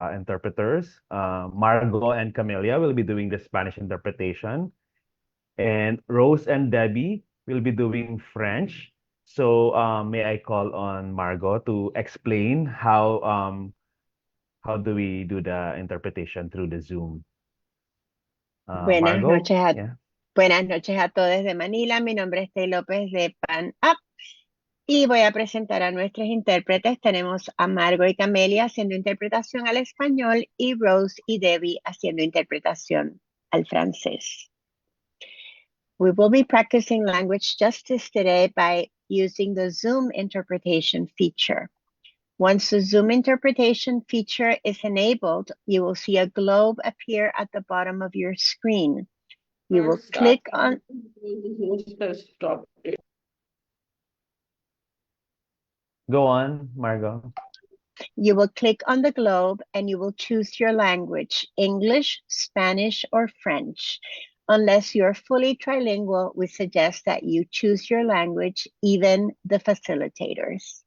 interpreters. Margot and Camelia will be doing the Spanish interpretation, and Rose and Debbie will be doing French. So may I call on Margot to explain how do we do the interpretation through the Zoom? Buenas Margot? noches a, Yeah. buenas noches a todos desde Manila. Mi nombre es Tei López de Pan Up y voy a presentar a nuestros intérpretes. Tenemos a Margo y Camelia haciendo interpretación al español y Rose y Debbie haciendo interpretación al francés. We will be practicing language justice today by using the Zoom interpretation feature. Once the Zoom interpretation feature is enabled, you will see a globe appear at the bottom of your screen. You will click on Go on, Margot. You will click on the globe and you will choose your language, English, Spanish, or French. Unless you're fully trilingual, we suggest that you choose your language, even the facilitators.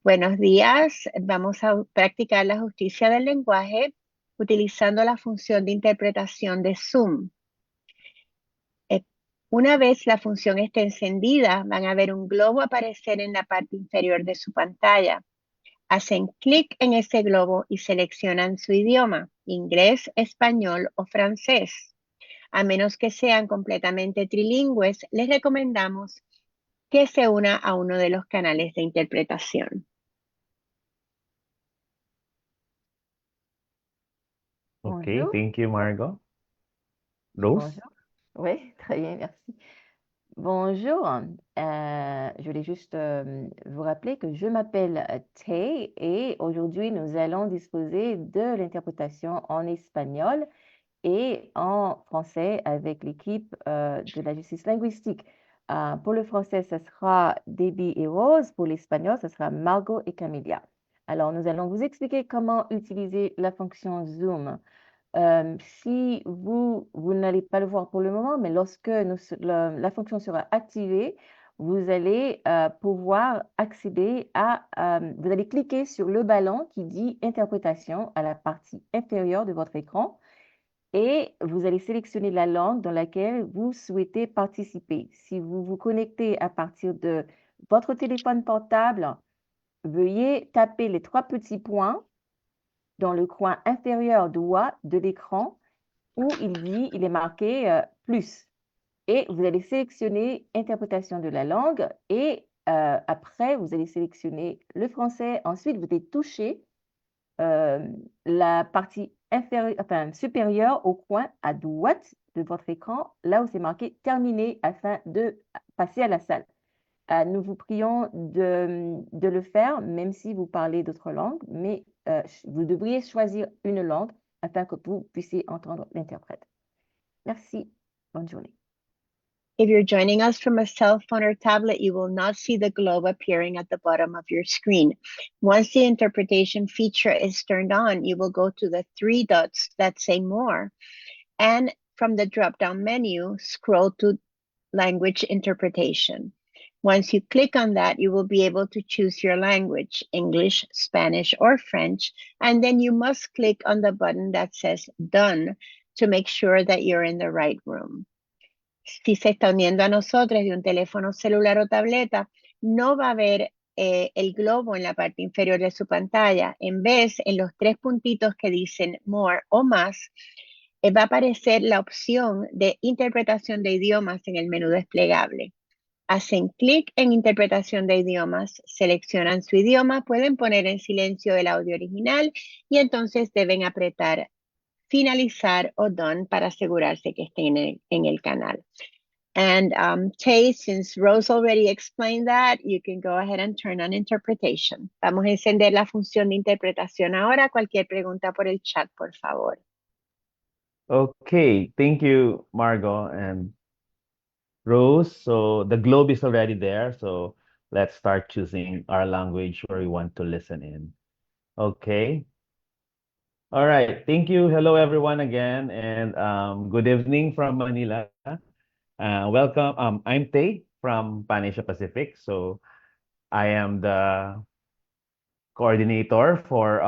Buenos días, vamos a practicar la justicia del lenguaje utilizando la función de interpretación de Zoom. Una vez la función esté encendida, van a ver un globo aparecer en la parte inferior de su pantalla. Hacen clic en ese globo y seleccionan su idioma, inglés, español o francés. A menos que sean completamente trilingües, les recomendamos que se una a uno de los canales de interpretación. Okay, Bonjour. thank you, Margot. Rose? Bonjour. Oui, très bien, merci. Bonjour. Je voulais juste vous rappeler que je m'appelle Tay et aujourd'hui nous allons disposer de l'interprétation en espagnol et en français avec l'équipe de la justice linguistique. Pour le français, ce sera Debbie et Rose. Pour l'espagnol, ce sera Margot et Camelia. Alors, nous allons vous expliquer comment utiliser la fonction Zoom. Si vous n'allez pas le voir pour le moment, mais lorsque la fonction sera activée, vous allez pouvoir accéder à, vous allez cliquer sur le ballon qui dit interprétation à la partie inférieure de votre écran et vous allez sélectionner la langue dans laquelle vous souhaitez participer. Si vous vous connectez à partir de votre téléphone portable, veuillez taper les 3 petits points dans le coin inférieur droit de l'écran où il est marqué plus. Et vous allez sélectionner interprétation de la langue et après, vous allez sélectionner le français. Ensuite, vous allez toucher la partie supérieure au coin à droite de votre écran, là où c'est marqué terminé afin de passer à la salle. Nous vous prions de le faire, même si vous parlez d'autres langues, mais vous devriez choisir une langue afin que vous puissiez entendre l'interprète. Merci. Bonne journée. If you're joining us from a cell phone or tablet, you will not see the globe appearing at the bottom of your screen. Once the interpretation feature is turned on, you will go to the 3 dots that say More, and from the drop-down menu, scroll to Language Interpretation. Once you click on that, you will be able to choose your language, English, Spanish, or French, and then you must click on the button that says Done to make sure that you're in the right room. Si se está uniendo a nosotros de un teléfono celular o tableta, no va a ver el globo en la parte inferior de su pantalla. En vez, en los 3 puntitos que dicen More o Más, va a aparecer la opción de interpretación de idiomas en el menú desplegable. Hacen clic en interpretación de idiomas, seleccionan su idioma, pueden poner en silencio el audio original y entonces deben apretar finalizar o done para asegurarse que estén en el canal. And Tay, since Rose already explained that, you can go ahead and turn on interpretation. Vamos a encender la función de interpretación ahora. Cualquier pregunta por el chat, por favor. Okay, thank you, Margot and Rose. So the globe is already there. So let's start choosing our language where we want to listen in. Okay. All right. Thank you. Hello, everyone again, and good evening from Manila. Welcome. I'm Tay from Pan Asia Pacific. So I am the coordinator for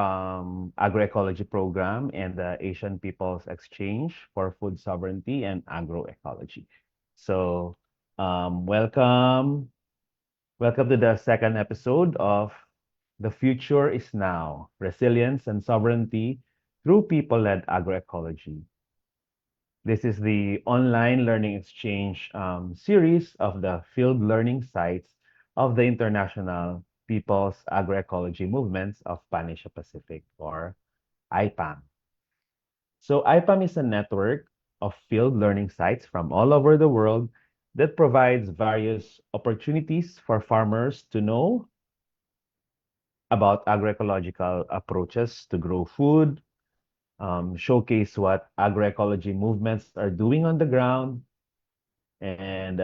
Agroecology program and the Asian People's Exchange for Food Sovereignty and Agroecology. So, welcome. Welcome to the second episode of The Future is Now, Resilience and Sovereignty Through People-Led Agroecology. This is the online learning exchange series of the field learning sites of the International People's Agroecology Movements of Pan-Asia Pacific, or IPAM. So IPAM is a network of field learning sites from all over the world that provides various opportunities for farmers to know about agroecological approaches to grow food, showcase what agroecology movements are doing on the ground, and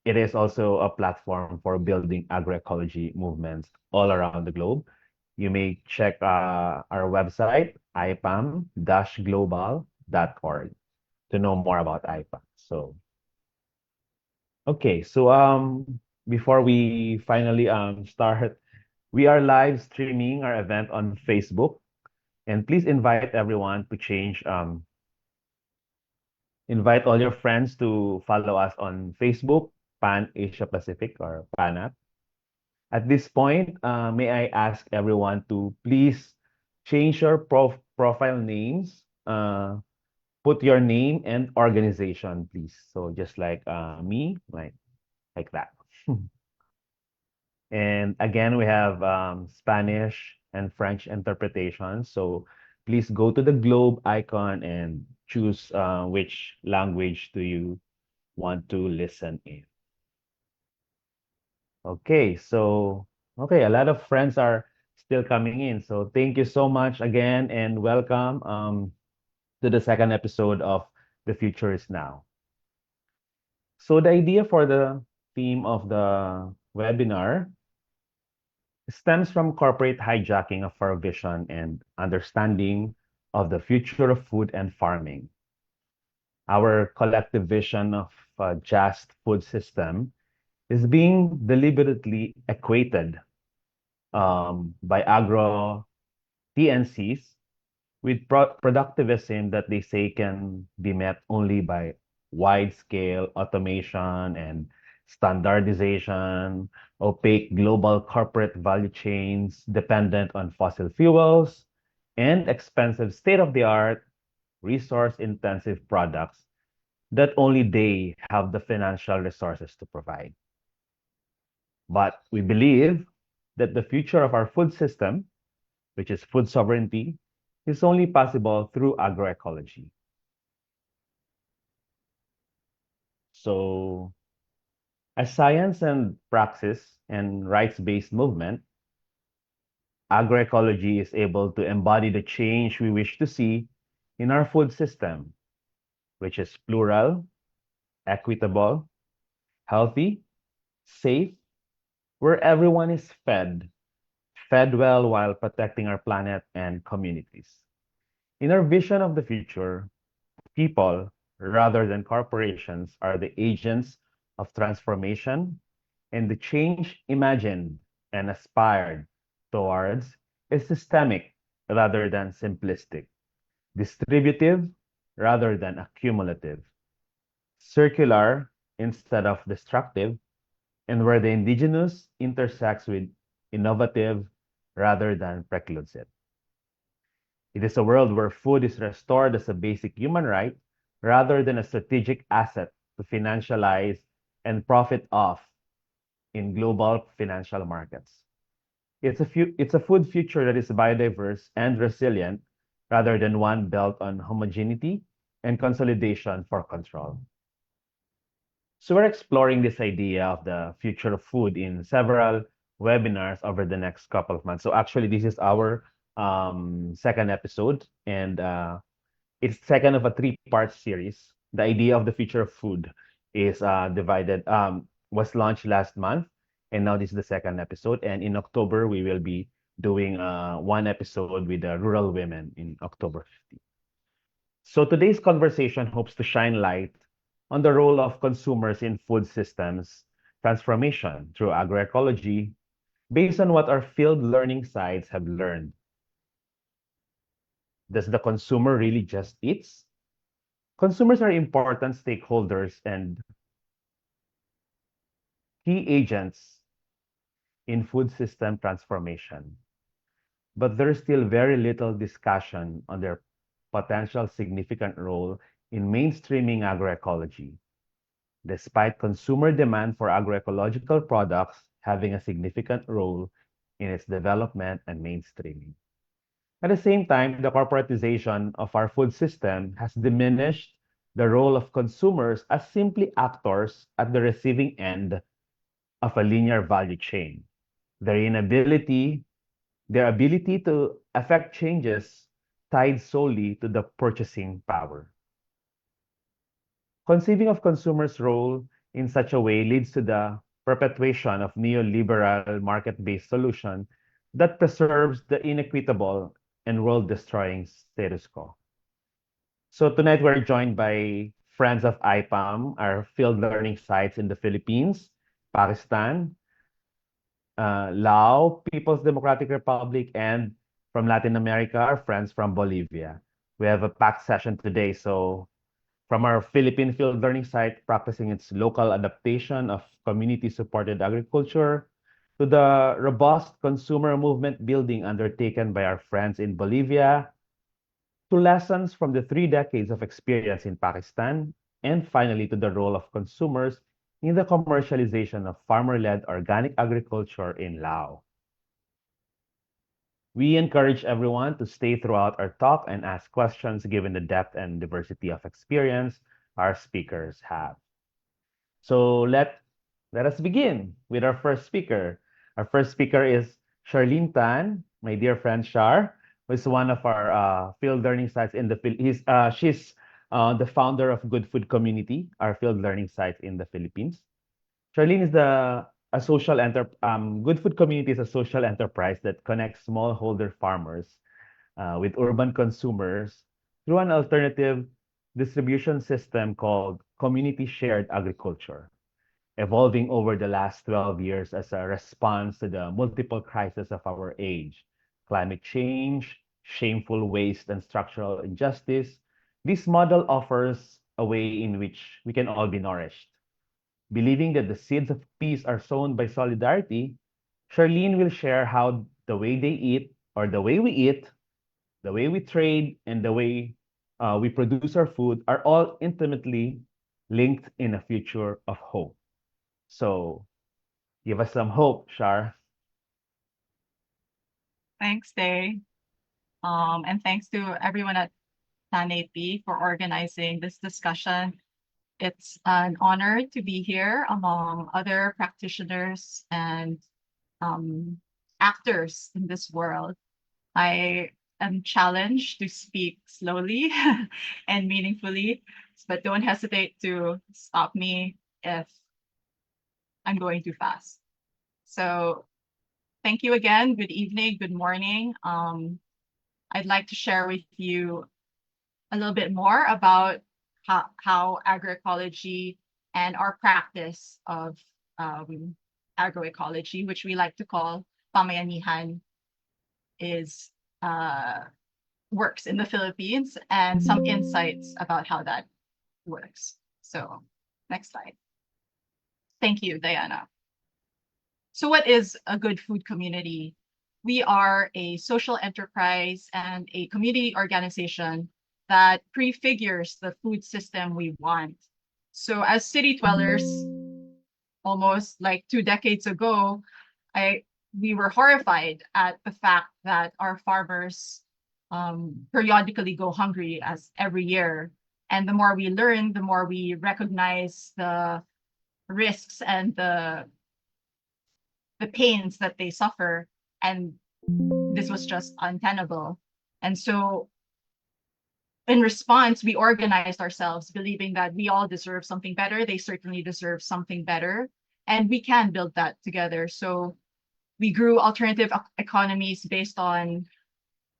it is also a platform for building agroecology movements all around the globe. You may check our website, ipam-global.org, to know more about IPAM. So, okay, so before we finally start, we are live streaming our event on Facebook, and please invite everyone to invite all your friends to follow us on Facebook, Pan Asia Pacific, or PANAP. At this point, may I ask everyone to please change your profile names. Put your name and organization, please. So just like me, like that. And again, we have Spanish and French interpretation. So please go to the globe icon and choose which language do you want to listen in. Okay, a lot of friends are still coming in. So thank you so much again and welcome to the second episode of The Future is Now. So the idea for the theme of the webinar stems from corporate hijacking of our vision and understanding of the future of food and farming. Our collective vision of a just food system is being deliberately equated by agro TNCs with productivism that they say can be met only by wide-scale automation and standardization, opaque global corporate value chains dependent on fossil fuels, and expensive state-of-the-art, resource-intensive products that only they have the financial resources to provide. But we believe that the future of our food system, which is food sovereignty, is only possible through agroecology. So, as science and praxis and rights-based movement, agroecology is able to embody the change we wish to see in our food system, which is plural, equitable, healthy, safe, where everyone is fed well while protecting our planet and communities. In our vision of the future, people, rather than corporations, are the agents of transformation, and the change imagined and aspired towards is systemic rather than simplistic, distributive rather than accumulative, circular instead of destructive, and where the indigenous intersects with innovative rather than precludes it. It is a world where food is restored as a basic human right rather than a strategic asset to financialize and profit off in global financial markets. It's a food future that is biodiverse and resilient rather than one built on homogeneity and consolidation for control. So we're exploring this idea of the future of food in several webinars over the next couple of months. So actually, this is our second episode, and it's second of a three-part series. The idea of the future of food is was launched last month, and now this is the second episode. And in October, we will be doing one episode with the rural women in October 15th. So today's conversation hopes to shine light on the role of consumers in food systems transformation through agroecology, based on what our field learning sites have learned. Does the consumer really just eats? Consumers are important stakeholders and key agents in food system transformation, but there is still very little discussion on their potential significant role in mainstreaming agroecology, despite consumer demand for agroecological products having a significant role in its development and mainstreaming. At the same time, the corporatization of our food system has diminished the role of consumers as simply actors at the receiving end of a linear value chain. Their inability, their ability to affect changes tied solely to the purchasing power. Conceiving of consumers' role in such a way leads to the perpetuation of neoliberal market-based solution that preserves the inequitable and world-destroying status quo. So tonight we're joined by friends of IPAM, our field learning sites in the Philippines, Pakistan, Laos, People's Democratic Republic, and from Latin America, our friends from Bolivia. We have a packed session today, so from our Philippine field learning site practicing its local adaptation of community-supported agriculture to the robust consumer movement building undertaken by our friends in Bolivia, to lessons from the 3 decades of experience in Pakistan, and finally to the role of consumers in the commercialization of farmer-led organic agriculture in Laos. We encourage everyone to stay throughout our talk and ask questions given the depth and diversity of experience our speakers have. So let us begin with our first speaker. Our first speaker is Charlene Tan, my dear friend Char, who is one of our field learning sites in the she's the founder of Good Food Community, our field learning site in the Philippines. Charlene is Good Food Community is a social enterprise that connects smallholder farmers with urban consumers through an alternative distribution system called community shared agriculture, evolving over the last 12 years as a response to the multiple crises of our age: climate change, shameful waste, and structural injustice. This model offers a way in which we can all be nourished. Believing that the seeds of peace are sown by solidarity, Charlene will share how the way they eat, or the way we eat, the way we trade, and the way we produce our food are all intimately linked in a future of hope. So give us some hope, Shar. Thanks, Day. And thanks to everyone at TANAP for organizing this discussion. It's an honor to be here among other practitioners and actors in this world. I am challenged to speak slowly and meaningfully, but don't hesitate to stop me if I'm going too fast. So thank you again. Good evening, good morning. I'd like to share with you a little bit more about how agroecology and our practice of agroecology, which we like to call pamayanihan, is works in the Philippines, and some insights about how that works. So next slide. Thank you, Diana. So what is a good food community? We are a social enterprise and a community organization that prefigures the food system we want. So as city dwellers, almost like 2 decades ago, we were horrified at the fact that our farmers periodically go hungry as every year. And the more we learn, the more we recognize the risks and the pains that they suffer. And this was just untenable. And so in response, we organized ourselves, believing that we all deserve something better. They certainly deserve something better. And we can build that together. So we grew alternative economies based on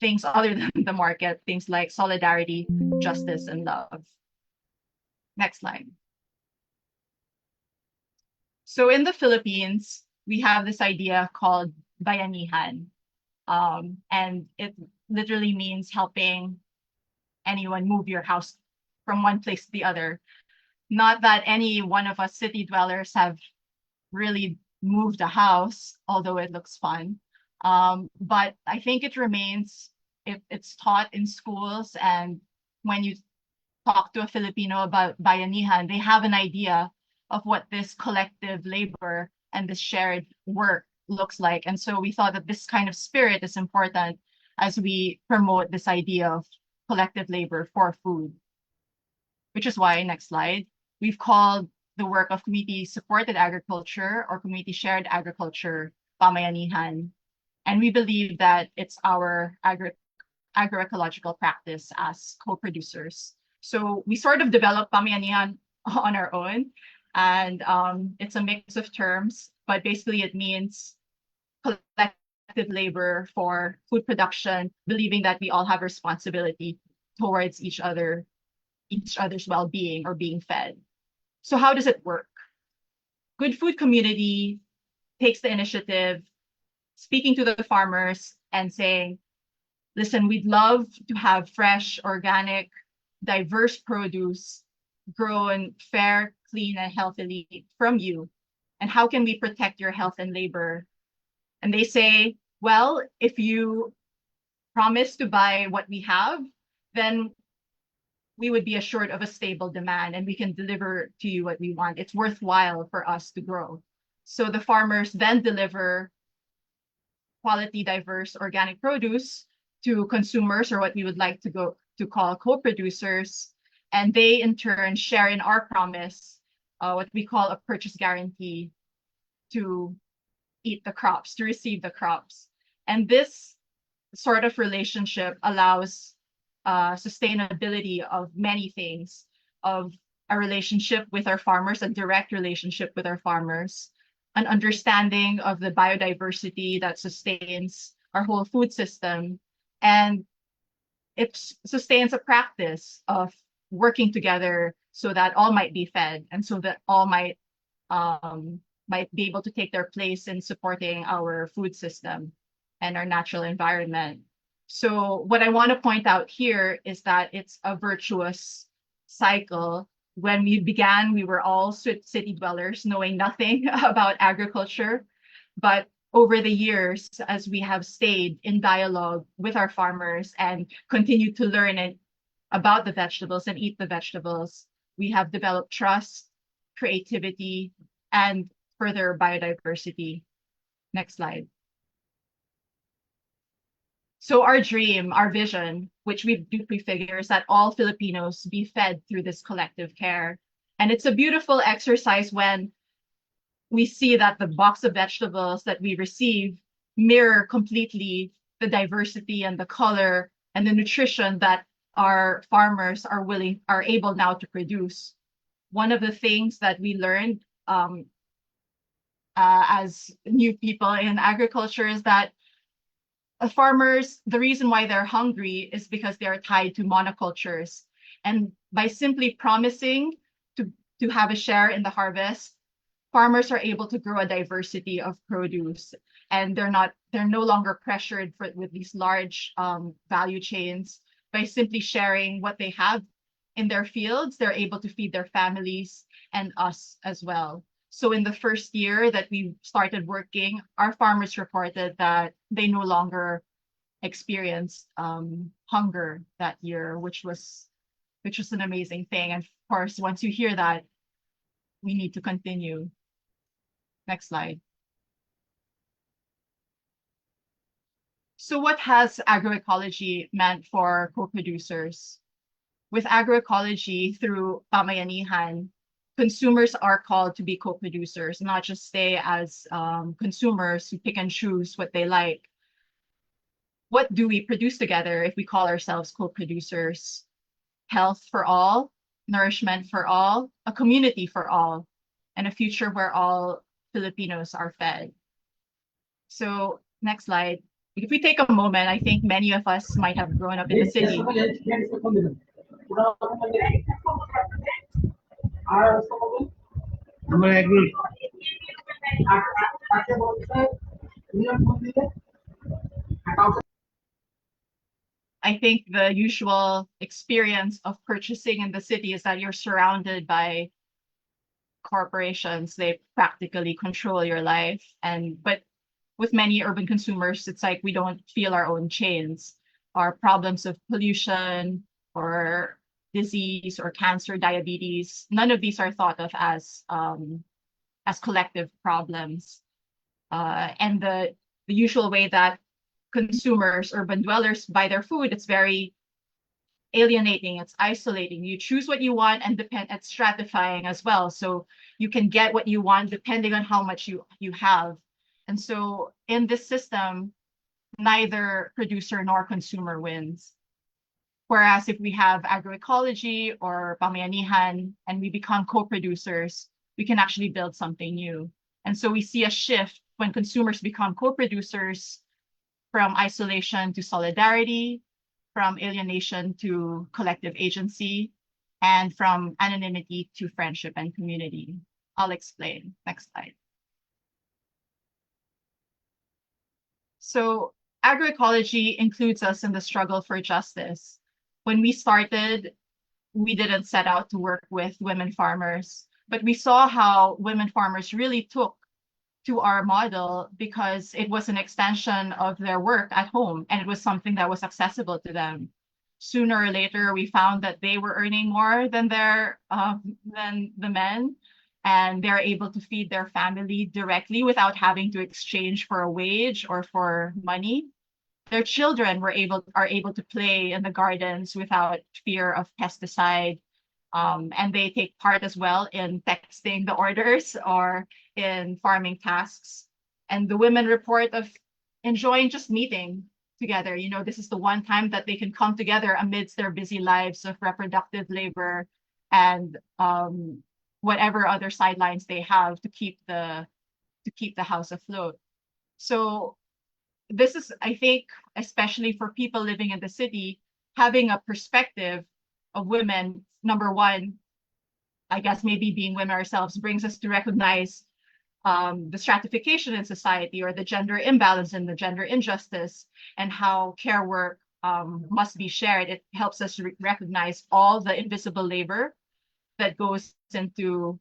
things other than the market, things like solidarity, justice, and love. Next slide. So in the Philippines, we have this idea called bayanihan. And it literally means helping anyone move your house from one place to the other. Not that any one of us city dwellers have really moved a house, although it looks fun. But I think it remains, if it's taught in schools, and when you talk to a Filipino about bayanihan, they have an idea of what this collective labor and this shared work looks like. And so we thought that this kind of spirit is important as we promote this idea of collective labor for food, which is why, next slide, we've called the work of community supported agriculture or community shared agriculture pamayanihan. And we believe that it's our agroecological practice as co-producers. So we sort of developed pamayanihan on our own, and it's a mix of terms, but basically it means collective labor for food production, believing that we all have responsibility towards each other's well-being or being fed. So how does it work? Good Food Community takes the initiative, speaking to the farmers and saying, listen, we'd love to have fresh, organic, diverse produce grown fair, clean, and healthily from you. And how can we protect your health and labor? And they say, well, if you promise to buy what we have, then we would be assured of a stable demand and we can deliver to you what we want. It's worthwhile for us to grow. So the farmers then deliver quality, diverse, organic produce to consumers, or what we would like to call co-producers. And they in turn share in our promise, what we call a purchase guarantee, to eat the crops, to receive the crops. And this sort of relationship allows sustainability of many things, of a relationship with our farmers, a direct relationship with our farmers, an understanding of the biodiversity that sustains our whole food system, and it sustains a practice of working together so that all might be fed and so that all might be able to take their place in supporting our food system and our natural environment. So what I want to point out here is that it's a virtuous cycle. When we began, we were all city dwellers, knowing nothing about agriculture. But over the years, as we have stayed in dialogue with our farmers and continue to learn about the vegetables and eat the vegetables, we have developed trust, creativity, and further biodiversity. Next slide. So our dream, our vision, which we do prefigure, is that all Filipinos be fed through this collective care. And it's a beautiful exercise when we see that the box of vegetables that we receive mirror completely the diversity and the color and the nutrition that our farmers are able now to produce. One of the things that we learned as new people in agriculture is that farmers, the reason why they're hungry is because they are tied to monocultures. And by simply promising to have a share in the harvest, farmers are able to grow a diversity of produce, and they're no longer pressured with these large value chains. By simply sharing what they have in their fields, they're able to feed their families and us as well. So in the first year that we started working, our farmers reported that they no longer experienced hunger that year, which was an amazing thing. And of course, once you hear that, we need to continue. Next slide. So what has agroecology meant for co-producers? With agroecology through pamayanihan, consumers are called to be co-producers, not just stay as consumers who pick and choose what they like. What do we produce together if we call ourselves co-producers? Health for all, nourishment for all, a community for all, and a future where all Filipinos are fed. So next slide. If we take a moment, I think many of us might have grown up in the city. I think the usual experience of purchasing in the city is that you're surrounded by corporations. They practically control your life. But with many urban consumers, it's like we don't feel our own chains. Our problems of pollution or disease or cancer, diabetes, none of these are thought of as collective problems. And the usual way that consumers, urban dwellers buy their food, it's very alienating, it's isolating. You choose what you want and it's stratifying as well. So you can get what you want depending on how much you have. And so in this system, neither producer nor consumer wins. Whereas if we have agroecology or pamayanihan and we become co-producers, we can actually build something new. And so we see a shift when consumers become co-producers from isolation to solidarity, from alienation to collective agency, and from anonymity to friendship and community. I'll explain. Next slide. So agroecology includes us in the struggle for justice. When we started, we didn't set out to work with women farmers, but we saw how women farmers really took to our model because it was an extension of their work at home and it was something that was accessible to them. Sooner or later, we found that they were earning more than than the men, and they're able to feed their family directly without having to exchange for a wage or for money. Their children are able to play in the gardens without fear of pesticide. And they take part as well in texting the orders or in farming tasks. And the women report of enjoying just meeting together. You know, this is the one time that they can come together amidst their busy lives of reproductive labor and whatever other sidelines they have to keep the house afloat. So this is, I think, especially for people living in the city, having a perspective of women, number one, I guess maybe being women ourselves brings us to recognize the stratification in society or the gender imbalance and the gender injustice and how care work must be shared. It helps us recognize all the invisible labor that goes into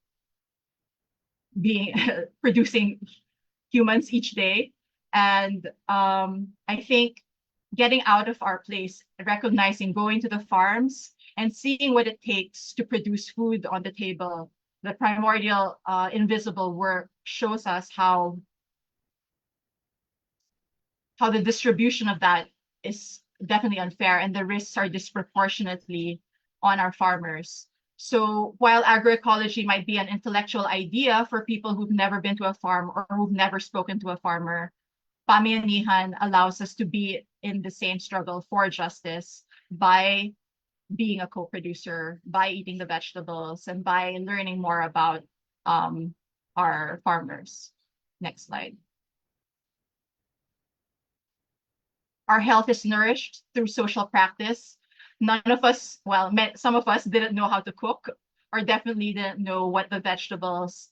being producing humans each day. And I think getting out of our place, recognizing going to the farms and seeing what it takes to produce food on the table, the primordial invisible work shows us how the distribution of that is definitely unfair and the risks are disproportionately on our farmers. So while agroecology might be an intellectual idea for people who've never been to a farm or who've never spoken to a farmer, Pamiyanihan allows us to be in the same struggle for justice by being a co-producer, by eating the vegetables, and by learning more about our farmers. Next slide. Our health is nourished through social practice. None of us, well, some of us didn't know how to cook or definitely didn't know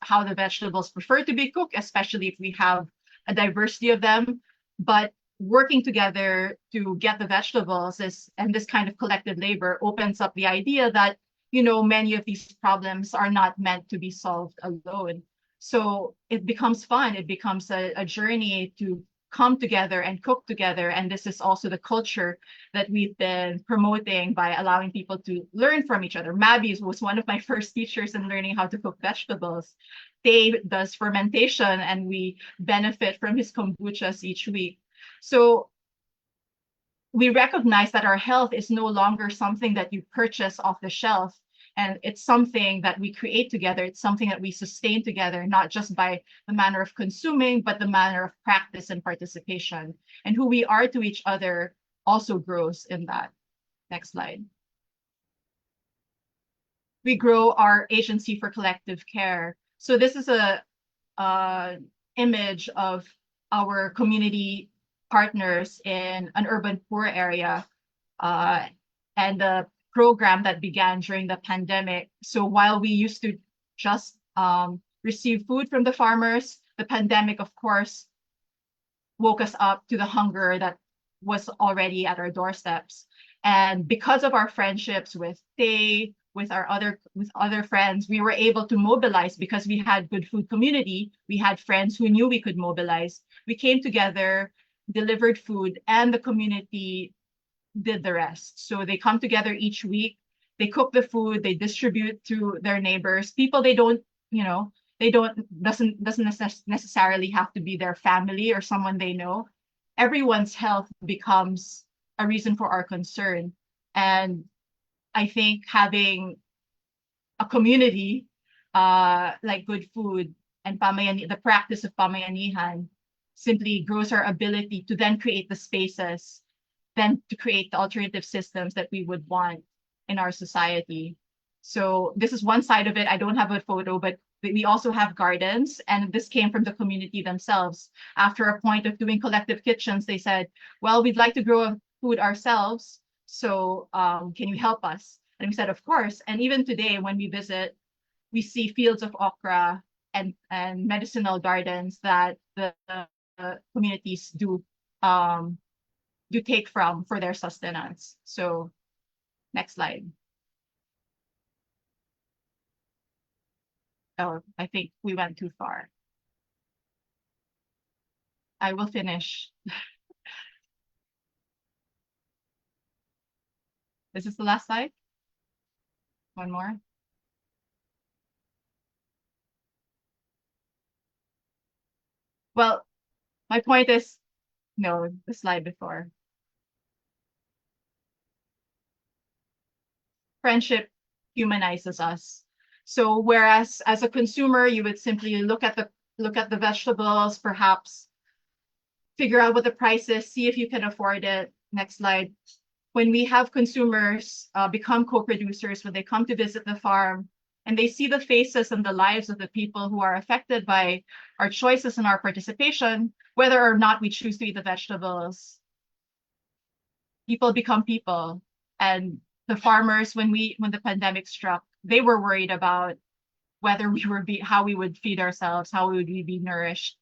how the vegetables prefer to be cooked, especially if we have a diversity of them. But working together to get the vegetables and this kind of collective labor opens up the idea that, you know, many of these problems are not meant to be solved alone. So it becomes fun. It becomes a journey to come together and cook together. And this is also the culture that we've been promoting by allowing people to learn from each other. Mabi was one of my first teachers in learning how to cook vegetables. Dave does fermentation and we benefit from his kombuchas each week. So we recognize that our health is no longer something that you purchase off the shelf. And it's something that we create together. It's something that we sustain together, not just by the manner of consuming, but the manner of practice and participation. And who we are to each other also grows in that. Next slide. We grow our agency for collective care. So this is a image of our community partners in an urban poor area and the program that began during the pandemic. So while we used to just receive food from the farmers, the pandemic, of course, woke us up to the hunger that was already at our doorsteps. And because of our friendships with Tay, with other friends, we were able to mobilize because we had good food community. We had friends who knew we could mobilize. We came together, delivered food, and the community did the rest. So they come together each week, they cook the food, they distribute to their neighbors, people they don't, you know, they don't doesn't necessarily have to be their family or someone they know. Everyone's health becomes a reason for our concern. And I think having a community like good food and the practice of pamayanihan simply grows our ability to then create the spaces, then to create the alternative systems that we would want in our society. So this is one side of it. I don't have a photo, but we also have gardens, and this came from the community themselves. After a point of doing collective kitchens, they said, well, we'd like to grow food ourselves. So can you help us? And we said, of course. And even today, when we visit, we see fields of okra and medicinal gardens that the communities do take from for their sustenance. So next slide. Oh, I think we went too far. I will finish. This is the last slide. One more. Well, my point is, no, the slide before. Friendship humanizes us. So whereas as a consumer, you would simply look at the vegetables, perhaps figure out what the price is, see if you can afford it. Next slide. When we have consumers become co-producers, when they come to visit the farm and they see the faces and the lives of the people who are affected by our choices and our participation, whether or not we choose to eat the vegetables, people become people. And the farmers, when the pandemic struck, they were worried about whether how we would feed ourselves, how would we be nourished.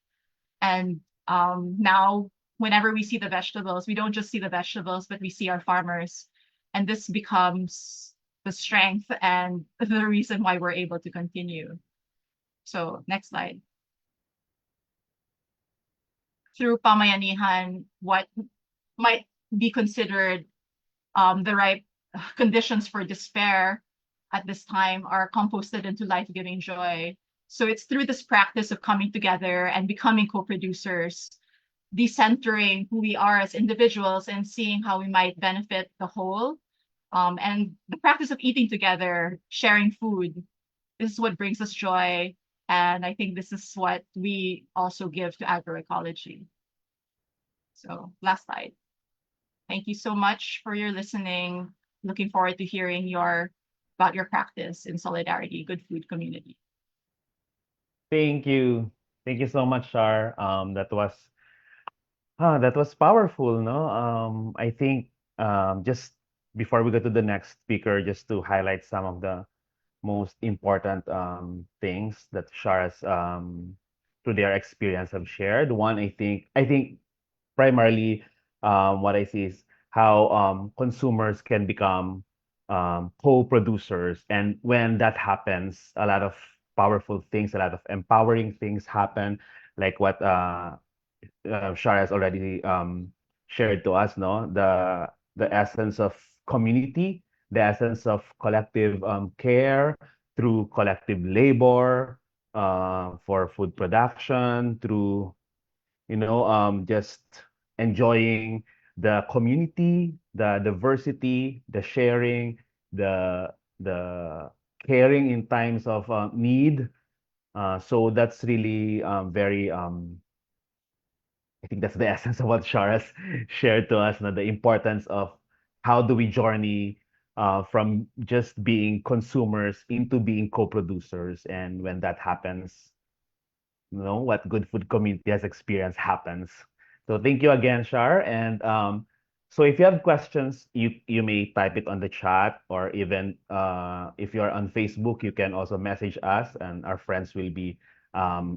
And now, whenever we see the vegetables, we don't just see the vegetables, but we see our farmers. And this becomes the strength and the reason why we're able to continue. So next slide. Through pamayanihan, what might be considered the right conditions for despair at this time are composted into life-giving joy. So it's through this practice of coming together and becoming co-producers, decentering who we are as individuals and seeing how we might benefit the whole. And the practice of eating together, sharing food, this is what brings us joy. And I think this is what we also give to agroecology. So last slide. Thank you so much for your listening. Looking forward to hearing about your practice in solidarity, good food community. Thank you. Thank you so much, Shar. That was powerful, no? I think just before we go to the next speaker, just to highlight some of the most important things that Shar has through their experience have shared. One, I think primarily what I see is how consumers can become co-producers, and when that happens, a lot of powerful things, a lot of empowering things happen, like what Shara has already shared to us, no? The essence of community, the essence of collective care through collective labor for food production, through just enjoying the community, the diversity, the sharing, the caring in times of need. So that's really very I think that's the essence of what Shara's shared to us, the importance of how do we journey from just being consumers into being co-producers. And when that happens, what good food community has experienced happens. So thank you again, Shar. And so if you have questions, you may type it on the chat, or even if you're on Facebook, you can also message us, and our friends will be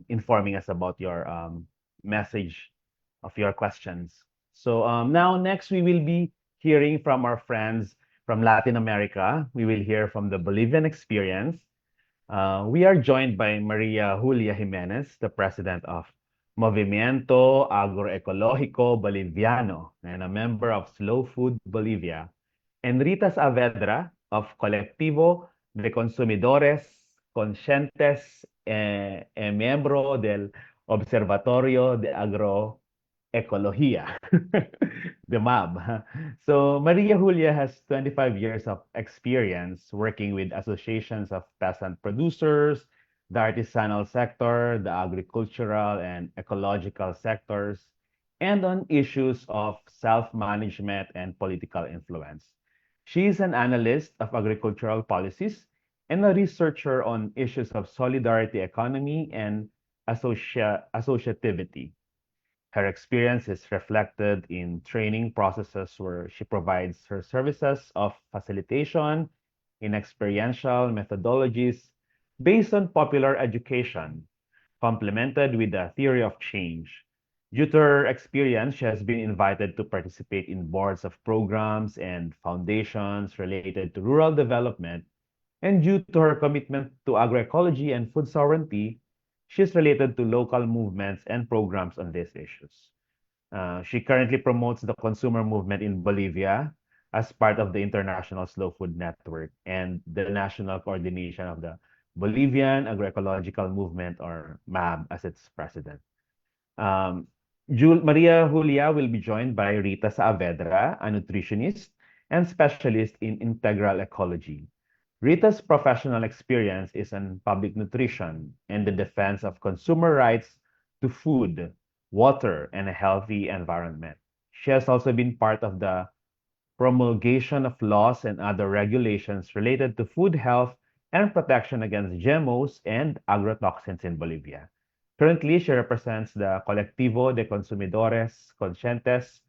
informing us about your message of your questions. So now, next, we will be hearing from our friends from Latin America. We will hear from the Bolivian experience. We are joined by Maria Julia Jimenez, the president of Movimiento Agroecológico Boliviano and a member of Slow Food Bolivia, and Rita Saavedra of Colectivo de Consumidores Conscientes miembro del Observatorio de Agroecología, the MAB. So Maria Julia has 25 years of experience working with associations of peasant producers, the artisanal sector, the agricultural and ecological sectors, and on issues of self-management and political influence. She is an analyst of agricultural policies and a researcher on issues of solidarity economy and associativity. Her experience is reflected in training processes where she provides her services of facilitation in experiential methodologies based on popular education, complemented with the theory of change. Due to her experience, she has been invited to participate in boards of programs and foundations related to rural development, and due to her commitment to agroecology and food sovereignty, she is related to local movements and programs on these issues. She currently promotes the consumer movement in Bolivia as part of the International Slow Food Network and the national coordination of the Bolivian Agroecological Movement, or MAB, as its president. Um, Maria Julia will be joined by Rita Saavedra, a nutritionist and specialist in integral ecology. Rita's professional experience is in public nutrition and the defense of consumer rights to food, water, and a healthy environment. She has also been part of the promulgation of laws and other regulations related to food health and protection against GMOs and agrotoxins in Bolivia. Currently, she represents the Colectivo de Consumidores Conscientes,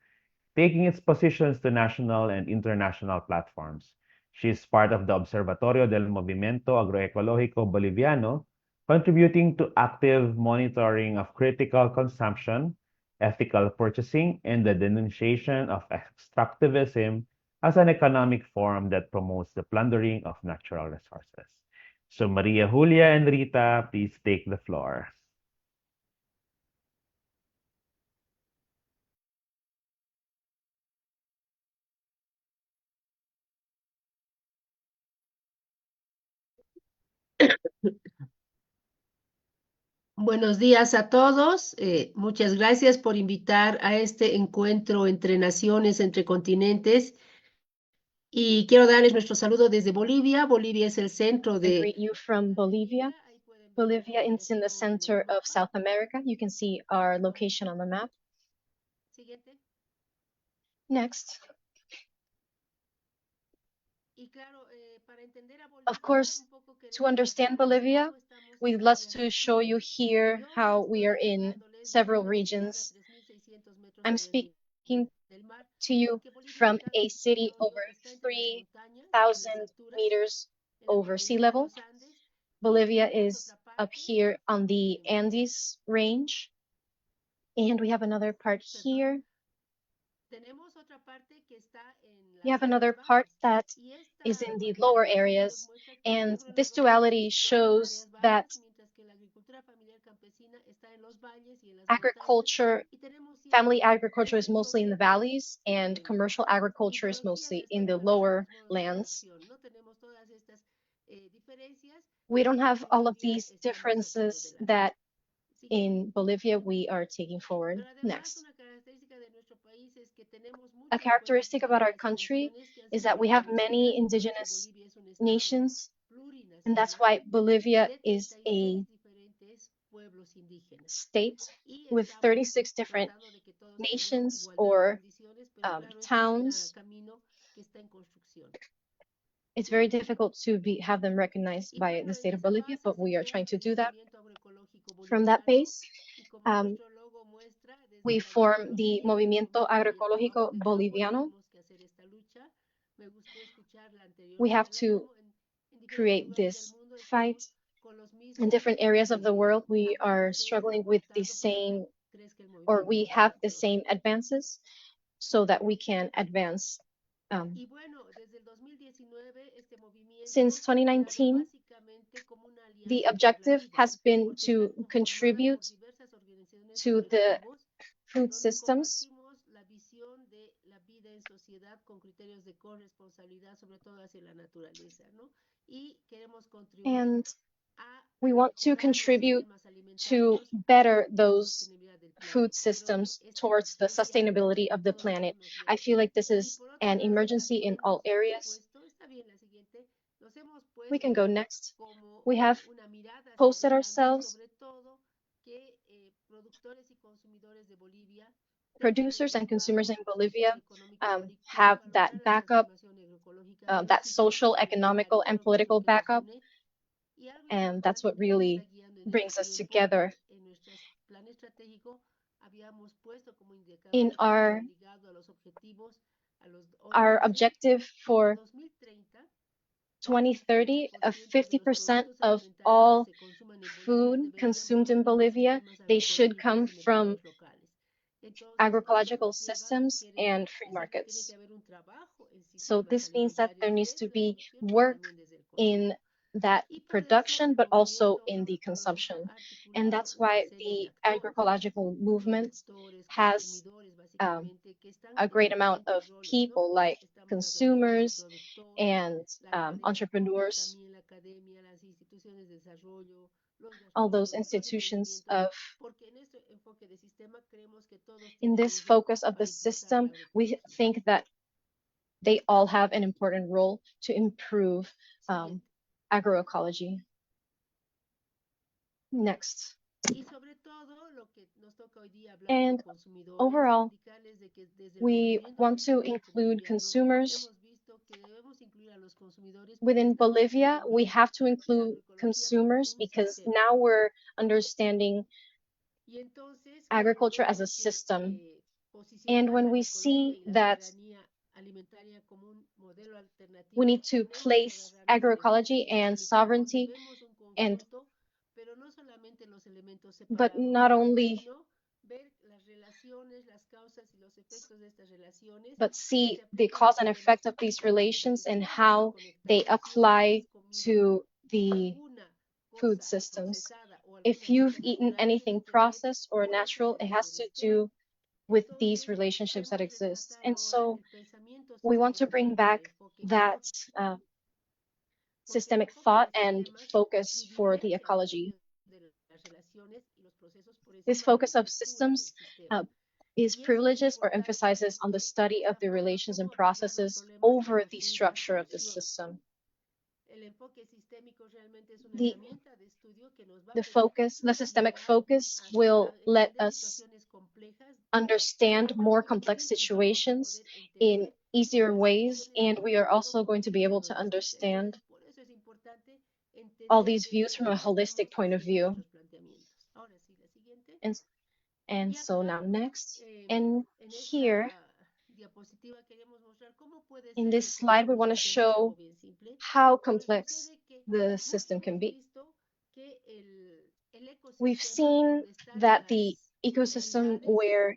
taking its positions to national and international platforms. She is part of the Observatorio del Movimiento Agroecológico Boliviano, contributing to active monitoring of critical consumption, ethical purchasing, and the denunciation of extractivism as an economic form that promotes the plundering of natural resources. So Maria Julia and Rita, please take the floor. Buenos días a todos. Muchas gracias por invitar a este encuentro entre naciones, entre continentes. Y quiero darles nuestro saludo desde Bolivia. Bolivia es el centro I de... greet you from Bolivia. Bolivia is in the center of South America. You can see our location on the map. Siguiente. Next, Y claro, para entender a of Bolivia, course, un poco to queremos understand mostrarles Bolivia, cómo estamos we'd en love varias to show you regiones. here Yo how we are estoy in hablándoles several desde una ciudad a regions. 3.600 metros I'm sobre el speaking nivel del mar, to you porque Bolivia from está a city over está entre las montañas, en las 3,000 alturas, meters en la over sea cordillera de level. los Andes, y Bolivia tenemos is otra up parte here on the en Andes range. And we have another part perdón, here. tenemos otra parte que está en We las have áreas another part bajas. that Y is esta in the lower dualidad nos areas. muestra que And el this agronegocio duality está situado en shows áreas that bajas, mientras que la agricultura familiar campesina está en los valles y en las montañas. agriculture, Y tenemos family ciertos agriculture is mostly in the valleys, and commercial agriculture is tipologías mostly hasta in en the relación a lower los modos de lands. producción. No tenemos todas estas diferencias, We don't pero have en all of Bolivia these estamos sacando differences adelante. that Siguiente. in Bolivia we are taking forward. Pero además, Next. una característica de nuestro país es que tenemos A muchos pueblos characteristic about our indígenas y country naciones que han is sido that we have many reconocidas, por eso indigenous Bolivia es un estado nations, and that's plurinacional why Bolivia de is a 36 diferentes pueblos indígenas. state Y with estamos 36 different tratando de que todos tengan nations igualdad de or condiciones, pero claro, este es un towns. camino que está en construcción. It's very difficult to have them recognized Y by bueno, the state desde of esa Bolivia, base but se we are crea trying to el do that. movimiento agroecológico From that boliviano base, y como nuestro logo muestra, desde we la form the agroecología Movimiento movemos hacia el Agroecológico trabajo de campo, Boliviano. tenemos que hacer esta lucha. Me gustó escuchar la anterior We have charla, to como en diferentes create lugares del this mundo fight. estamos in different areas of the world, we are struggling with the same, or we have the same advances so that we can advance. Since 2019, the objective has been to contribute to the food systems and we want to contribute to better those food systems towards the sustainability of the planet. I feel like this is an emergency in all areas. We can go next. We have posted ourselves. Producers and consumers in Bolivia have that backup, that social, economical, and political backup. And that's what really brings us together. In our objective for 2030, 50% of all food consumed in Bolivia, they should come from agroecological systems and free markets. So this means that there needs to be work in that production, but also in the consumption. And that's why the agroecological movement has a great amount of people like consumers and entrepreneurs, all those institutions in this focus of the system, we think that they all have an important role to improve agroecology. Next. And overall, we want to include consumers. Within Bolivia, we have to include consumers because now we're understanding agriculture as a system. And when we see that we need to place agroecology and sovereignty and but not only but see the cause and effect of these relations and how they apply to the food systems. If you've eaten anything processed or natural, it has to do with these relationships that exist. And so we want to bring back that systemic thought and focus for the ecology. This focus of systems is privileges or emphasizes on the study of the relations and processes over the structure of the system. The systemic focus will let us understand more complex situations in easier ways, and we are also going to be able to understand all these views from a holistic point of view. And so now next, and here in this slide, we want to show how complex the system can be. We've seen that the ecosystem where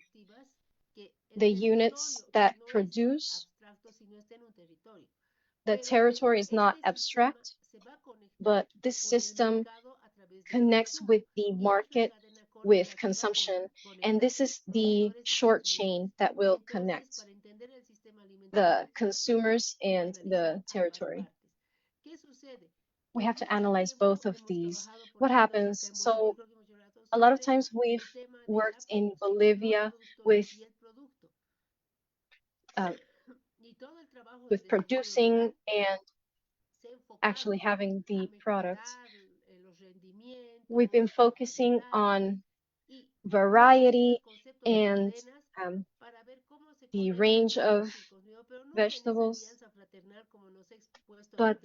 the units that produce the territory is not abstract, but this system connects with the market with consumption, and this is the short chain that will connect the consumers and the territory. We have to analyze both of these. What happens? So a lot of times we've worked in Bolivia with producing and actually having the product. We've been focusing on variety and the range of vegetables, but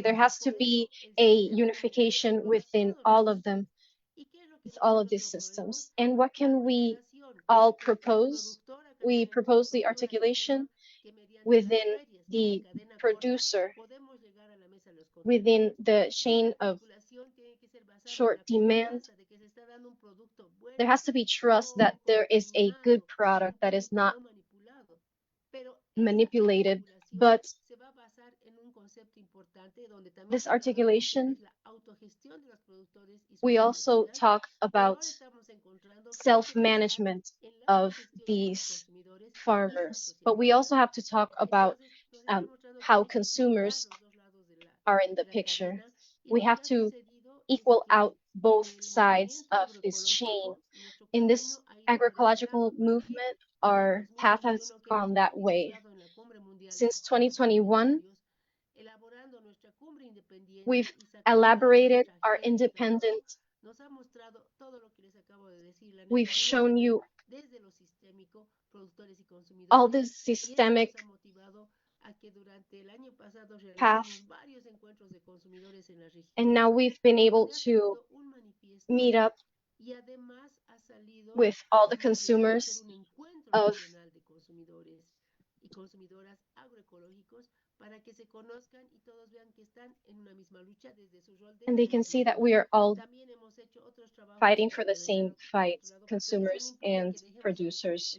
there has to be a unification within all of them, with all of these systems. And what can we all propose? We propose the articulation within the producer, within the chain of short demand. There has to be trust that there is a good product that is not manipulated, but this articulation, we also talk about self-management of these farmers, but we also have to talk about how consumers are in the picture. We have to equal out both sides of this chain. In this agroecological movement, our path has gone that way. Since 2021, we've elaborated our independent. We've shown you all this systemic path, and now we've been able to meet up with all the consumers of and they can see that we are all fighting for the same fight, consumers and producers.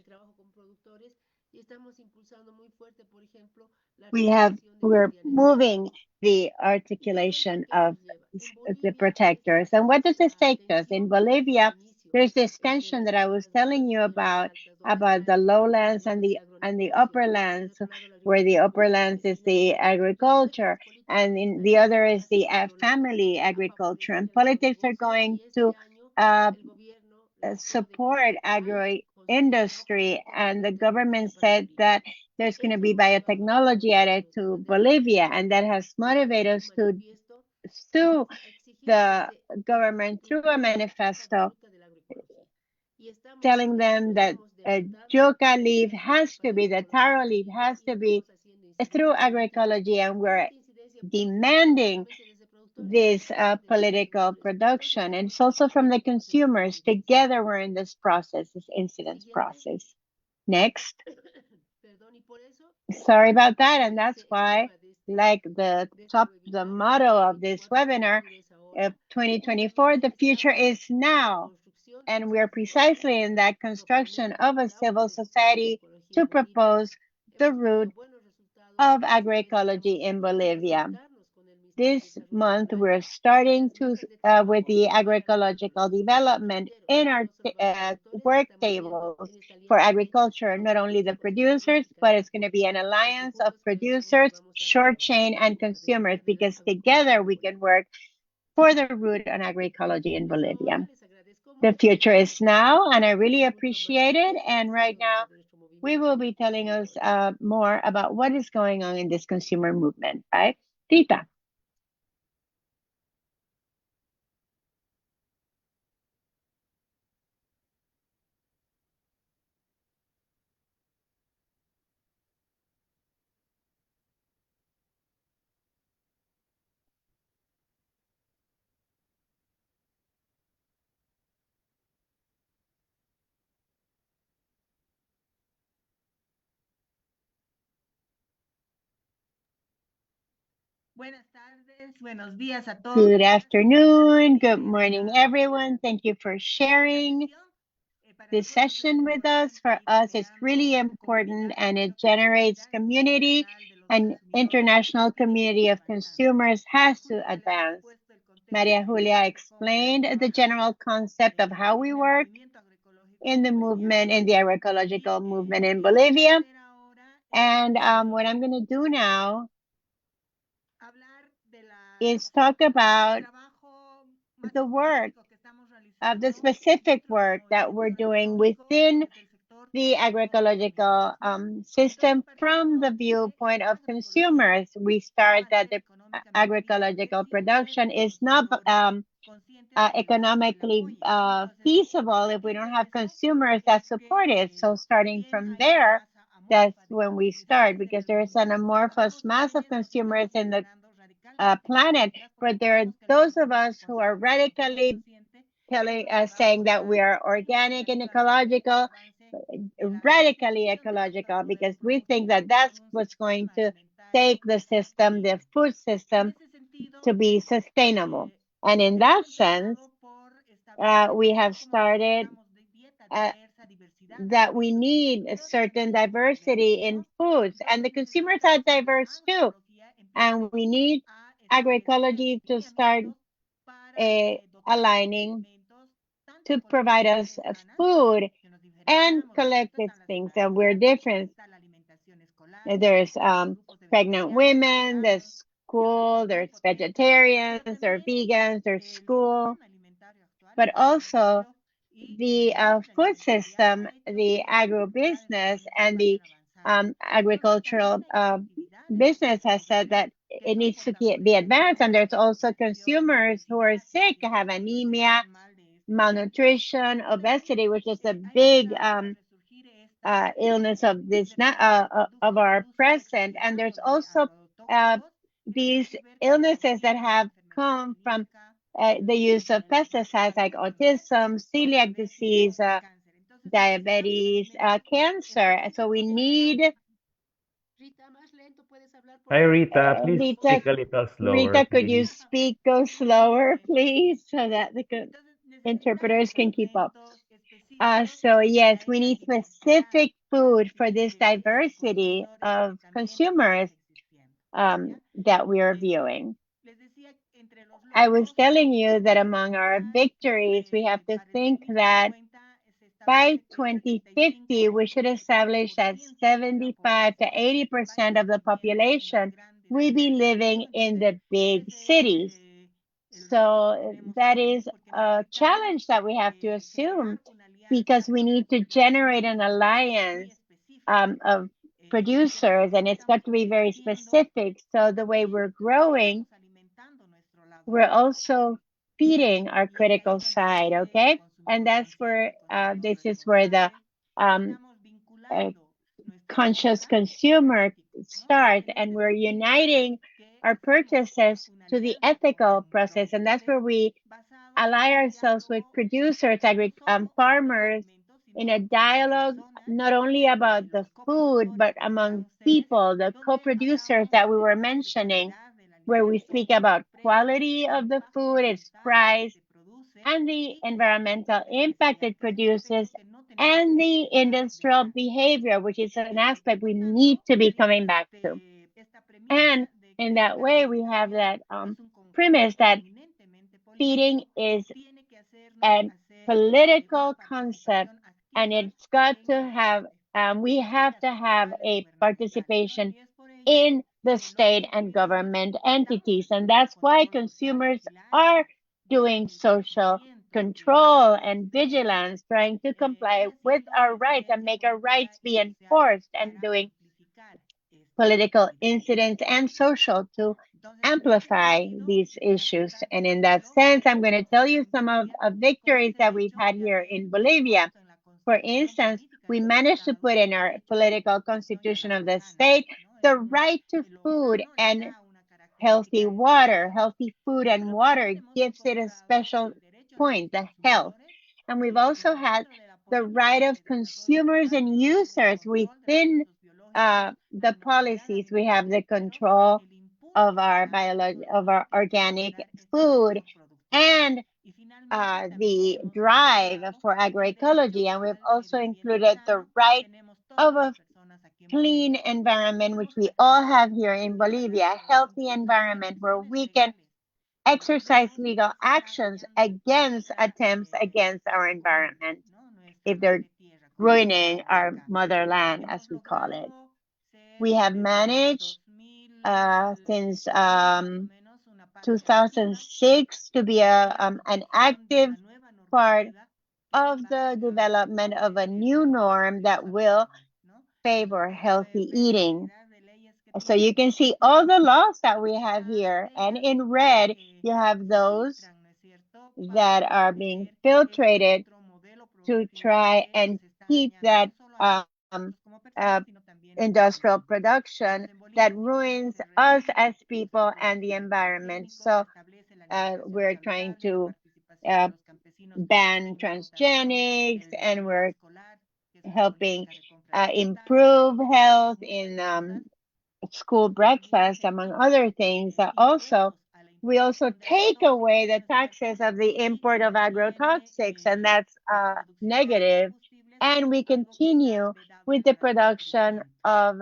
We're moving the articulation of the protectors. And what does this take us? In Bolivia, there's this tension that I was telling you about the lowlands and the upperlands, where the upperlands is the agriculture, and in the other is the family agriculture. And politics are going to support agro industry, and the government said that there's going to be biotechnology added to Bolivia, and that has motivated us to sue the government through a manifesto telling them that yucca leaf has to be, the taro leaf has to be through agroecology, and we're demanding this political production. And it's also from the consumers. Together, we're in this process, this incidence process. Next. Sorry about that. And that's why, like the motto of this webinar of 2024, the future is now. And we're precisely in that construction of a civil society to propose the route of agroecology in Bolivia. This month, we're starting to with the agroecological development in our work tables for agriculture, not only the producers, but it's going to be an alliance of producers, short chain, and consumers, because together we can work for the route on agroecology in Bolivia. The future is now, and I really appreciate it. And right now, we will be telling us more about what is going on in this consumer movement, right? Tita. Good afternoon, good morning, everyone. Thank you for sharing this session with us. For us, it's really important, and it generates community, and international community of consumers has to advance. Maria Julia explained the general concept of how we work in the movement, in the agroecological movement in Bolivia. And what I'm going to do now is talk about the work, of the specific work that we're doing within the agroecological system from the viewpoint of consumers. We start that the agroecological production is not economically feasible if we don't have consumers that support it. So starting from there, that's when we start, because there is an amorphous mass of consumers in the planet, but there are those of us who are radically saying that we are organic and ecological, radically ecological, because we think that that's what's going to take the system, the food system, to be sustainable. And in that sense, we have started that we need a certain diversity in foods, and the consumers are diverse too. And we need agroecology to start aligning to provide us food and collective things. And we're different. There's pregnant women, there's school, there's vegetarians, there's vegans, there's school, but also the food system, the agribusiness, and the agricultural business has said that it needs to be advanced. And there's also consumers who are sick, have anemia, malnutrition, obesity, which is a big illness of this of our present. And there's also these illnesses that have come from the use of pesticides like autism, celiac disease, diabetes, cancer. So we need, Hi, Rita. Please Rita, speak a little slower, Rita, could you please. go slower, please, so that the interpreters can keep up? So yes, we need specific food for this diversity of consumers that we are viewing. I was telling you that among our victories, we have to think that by 2050, we should establish that 75 to 80% of the population will be living in the big cities. So that is a challenge that we have to assume, because we need to generate an alliance of producers, and it's got to be very specific. So the way we're growing, we're also feeding our critical side, okay? And that's where this is where the um, uh, conscious consumer starts, and we're uniting our purchases to the ethical process. And that's where we ally ourselves with producers, farmers, in a dialogue, not only about the food, but among people, the co-producers that we were mentioning, where we speak about quality of the food, its price, and the environmental impact it produces, and the industrial behavior, which is an aspect we need to be coming back to. And in that way, we have that premise that feeding is a political concept, and it's got to have, we have to have a participation in the state and government entities. And that's why consumers are doing social control and vigilance, trying to comply with our rights and make our rights be enforced, and doing political incidents and social to amplify these issues. And in that sense, I'm going to tell you some of victories that we've had here in Bolivia. For instance, we managed to put in our political constitution of the state the right to food and healthy water. Healthy food and water gives it a special point, the health. And we've also had the right of consumers and users within the policies. We have the control of our organic food, and the drive for agroecology. And we've also included the right of a clean environment, which we all have here in Bolivia, a healthy environment where we can exercise legal actions against attempts against our environment if they're ruining our motherland, as we call it. We have managed since 2006 to be an active part of the development of a new norm that will favor healthy eating. So you can see all the laws that we have here, and in red, you have those that are being filtrated to try and keep that uh, industrial production that ruins us as people and the environment. So we're trying to ban transgenics, and we're helping improve health in school breakfast, among other things. We also take away the taxes of the import of agrotoxics, and that's negative. And we continue with the production of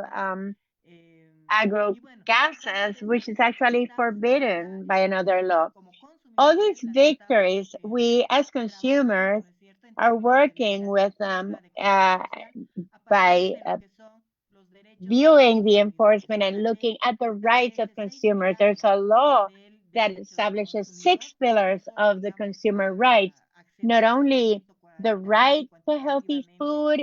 agro gases, which is actually forbidden by another law. All these victories, we as consumers are working with them by viewing the enforcement and looking at the rights of consumers. There's a law that establishes 6 pillars of the consumer rights, not only the right to healthy food,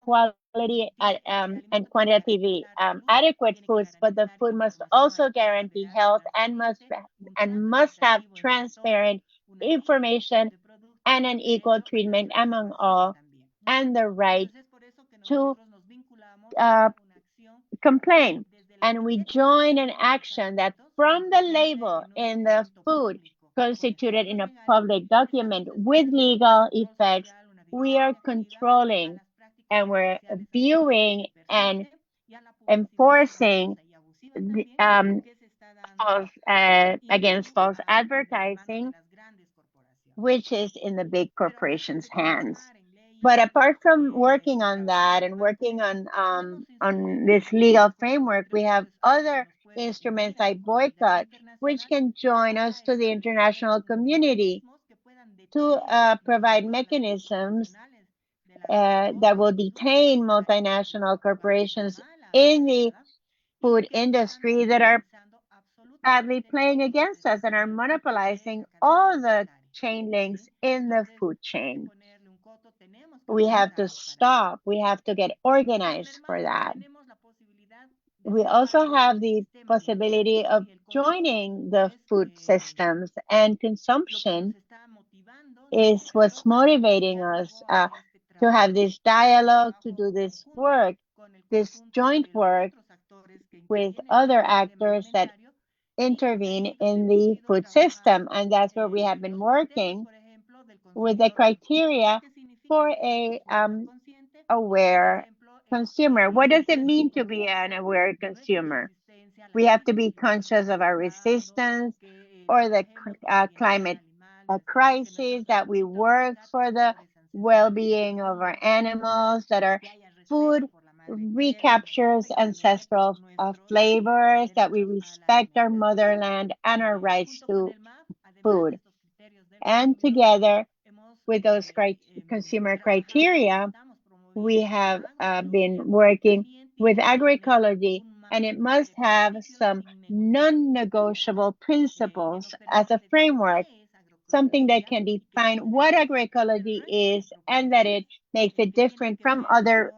quality and quantitatively adequate foods, but the food must also guarantee health and must have transparent information and an equal treatment among all, and the right to complain. And we join an action that from the label in the food constituted in a public document with legal effects, we are controlling and we're viewing and enforcing against false advertising, which is in the big corporations' hands. But apart from working on that and working on this legal framework, we have other instruments like boycott, which can join us to the international community to provide mechanisms that will detain multinational corporations in the food industry that are badly playing against us and are monopolizing all the chain links in the food chain. We have to stop. We have to get organized for that. We also have the possibility of joining the food systems, and consumption is what's motivating us to have this dialogue, to do this work, this joint work with other actors that intervene in the food system. And that's where we have been working with the criteria for a aware consumer. What does it mean to be an aware consumer? We have to be conscious of our resistance or the climate crisis, that we work for the well-being of our animals, that our food recaptures ancestral flavors, that we respect our motherland and our rights to food. And together with those consumer criteria, we have been working with agroecology, and it must have some non-negotiable principles as a framework, something that can define what agroecology is and that it makes it different from other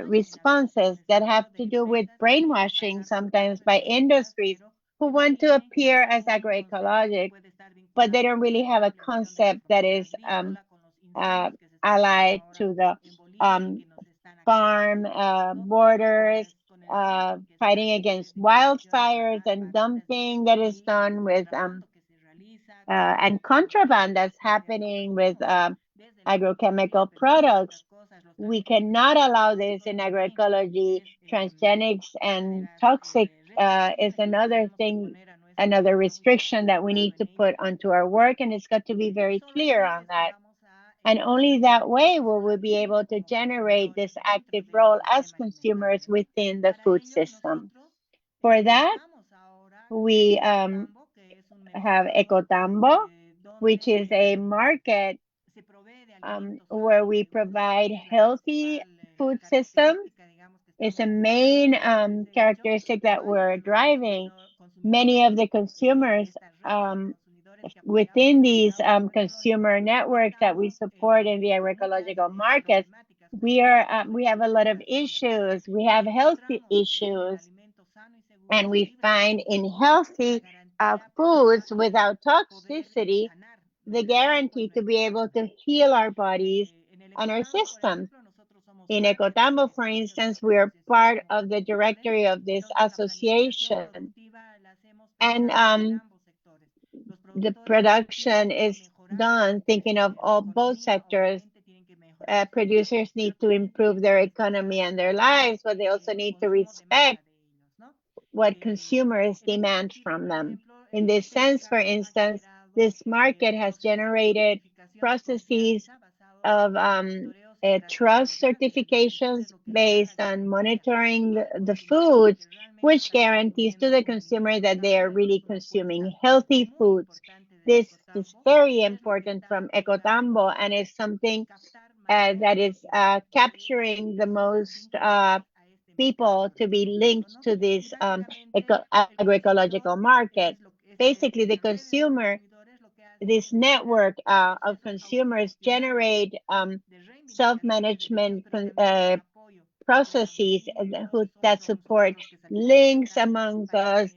responses that have to do with brainwashing sometimes by industries who want to appear as agroecologic, but they don't really have a concept that is allied to the farm borders, fighting against wildfires and dumping that is done with and contraband that's happening with agrochemical products. We cannot allow this in agroecology. Transgenics and toxic is another thing, another restriction that we need to put onto our work, and it's got to be very clear on that. And only that way will we be able to generate this active role as consumers within the food system. For that, we have Ecotambo, which is a market where we provide healthy food systems. It's a main characteristic that we're driving. Many of the consumers within these consumer networks that we support in the agroecological markets, we have a lot of issues. We have health issues, and we find in healthy foods without toxicity the guarantee to be able to heal our bodies and our systems. In Ecotambo, for instance, we are part of the directory of this association. And the production is done thinking of both sectors. producers need to improve their economy and their lives, but they also need to respect what consumers demand from them. In this sense, for instance, this market has generated processes of trust certifications based on monitoring the foods, which guarantees to the consumer that they are really consuming healthy foods. This is very important from Ecotambo and is something that is capturing the most people to be linked to this agroecological market. Basically, the consumer, this network of consumers generate self-management processes that support links amongst us,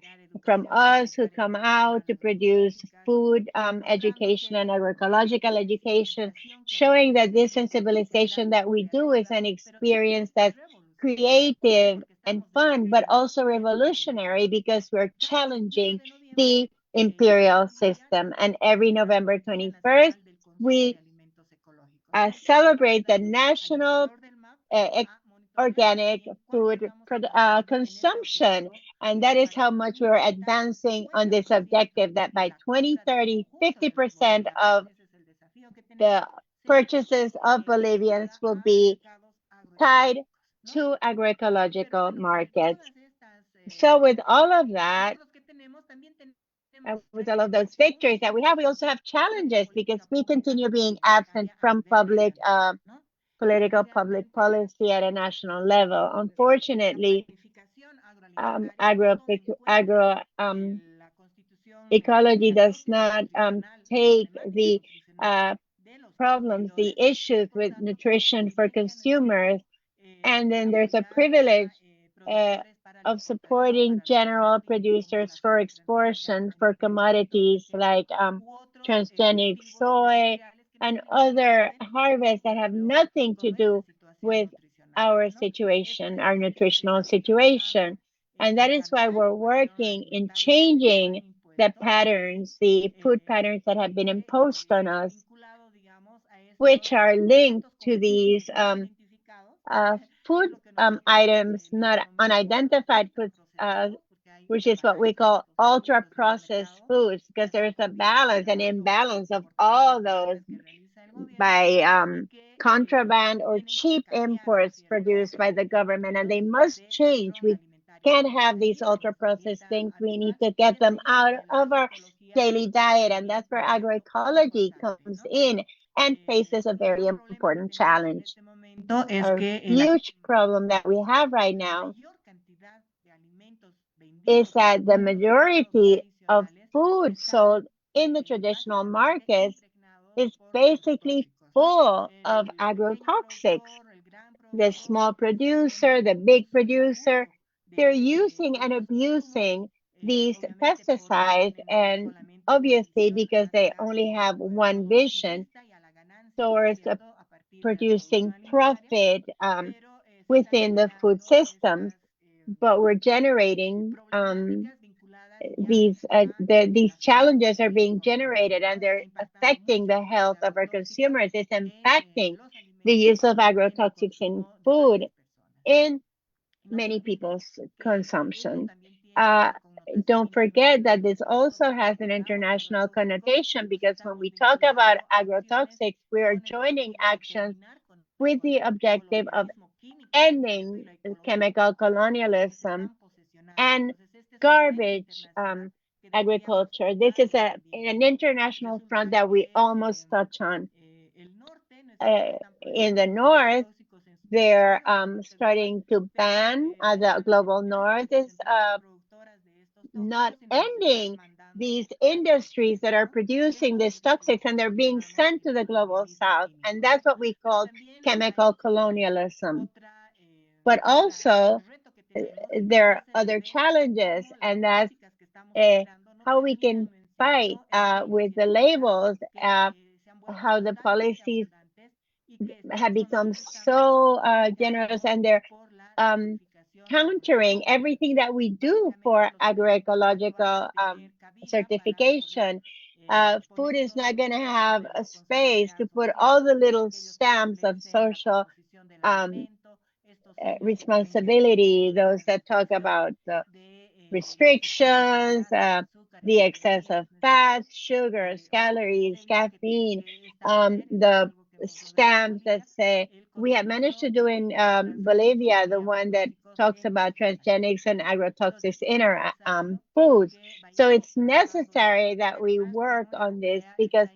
from us who come out to produce food education and agroecological education, showing that this sensibilization that we do is an experience that's creative and fun, but also revolutionary because we're challenging the imperial system. And every November 21st, we celebrate the National Organic Food Consumption. And that is how much we're advancing on this objective that by 2030, 50% of the purchases of Bolivians will be tied to agroecological markets. So with all of that, with all of those victories that we have, we also have challenges because we continue being absent from political public policy at a national level. Unfortunately, agro ecology does not take the problems, the issues with nutrition for consumers, and then there's a privilege of supporting general producers for exportation for commodities like transgenic soy and other harvests that have nothing to do with our situation, our nutritional situation. And that is why we're working in changing the patterns, the food patterns that have been imposed on us, which are linked to these food items, not unidentified foods, which is what we call ultra processed foods, because there's a balance, an imbalance of all those by contraband or cheap imports produced by the government, and they must change. We can't have these ultra processed things. We need to get them out of our daily diet, and that's where agroecology comes in and faces a very important challenge. A huge problem that we have right now is that the majority of food sold in the traditional markets is basically full of agrotoxics. The small producer, the big producer, they're using and abusing these pesticides, and obviously because they only have one vision towards producing profit within the food systems, but we're generating these challenges are being generated and they're affecting the health of our consumers. It's impacting the use of agrotoxics in food in many people's consumption. Don't forget that this also has an international connotation because when we talk about agrotoxics, we are joining actions with the objective of ending chemical colonialism and garbage agriculture. This is an international front that we almost touch on. In the north, they're starting to ban, the global north is not ending these industries that are producing these toxics, and they're being sent to the global south. And that's what we call chemical colonialism. But also, there are other challenges, and that's how we can fight with the labels, how the policies have become so generous, and they're countering everything that we do for agroecological certification. food is not going to have a space to put all the little stamps of social um, responsibility, those that talk about the restrictions, the excess of fats, sugars, calories, caffeine, the stamps that say we have managed to do in Bolivia, the one that talks about transgenics and agrotoxics in our foods. So it's necessary that we work on this because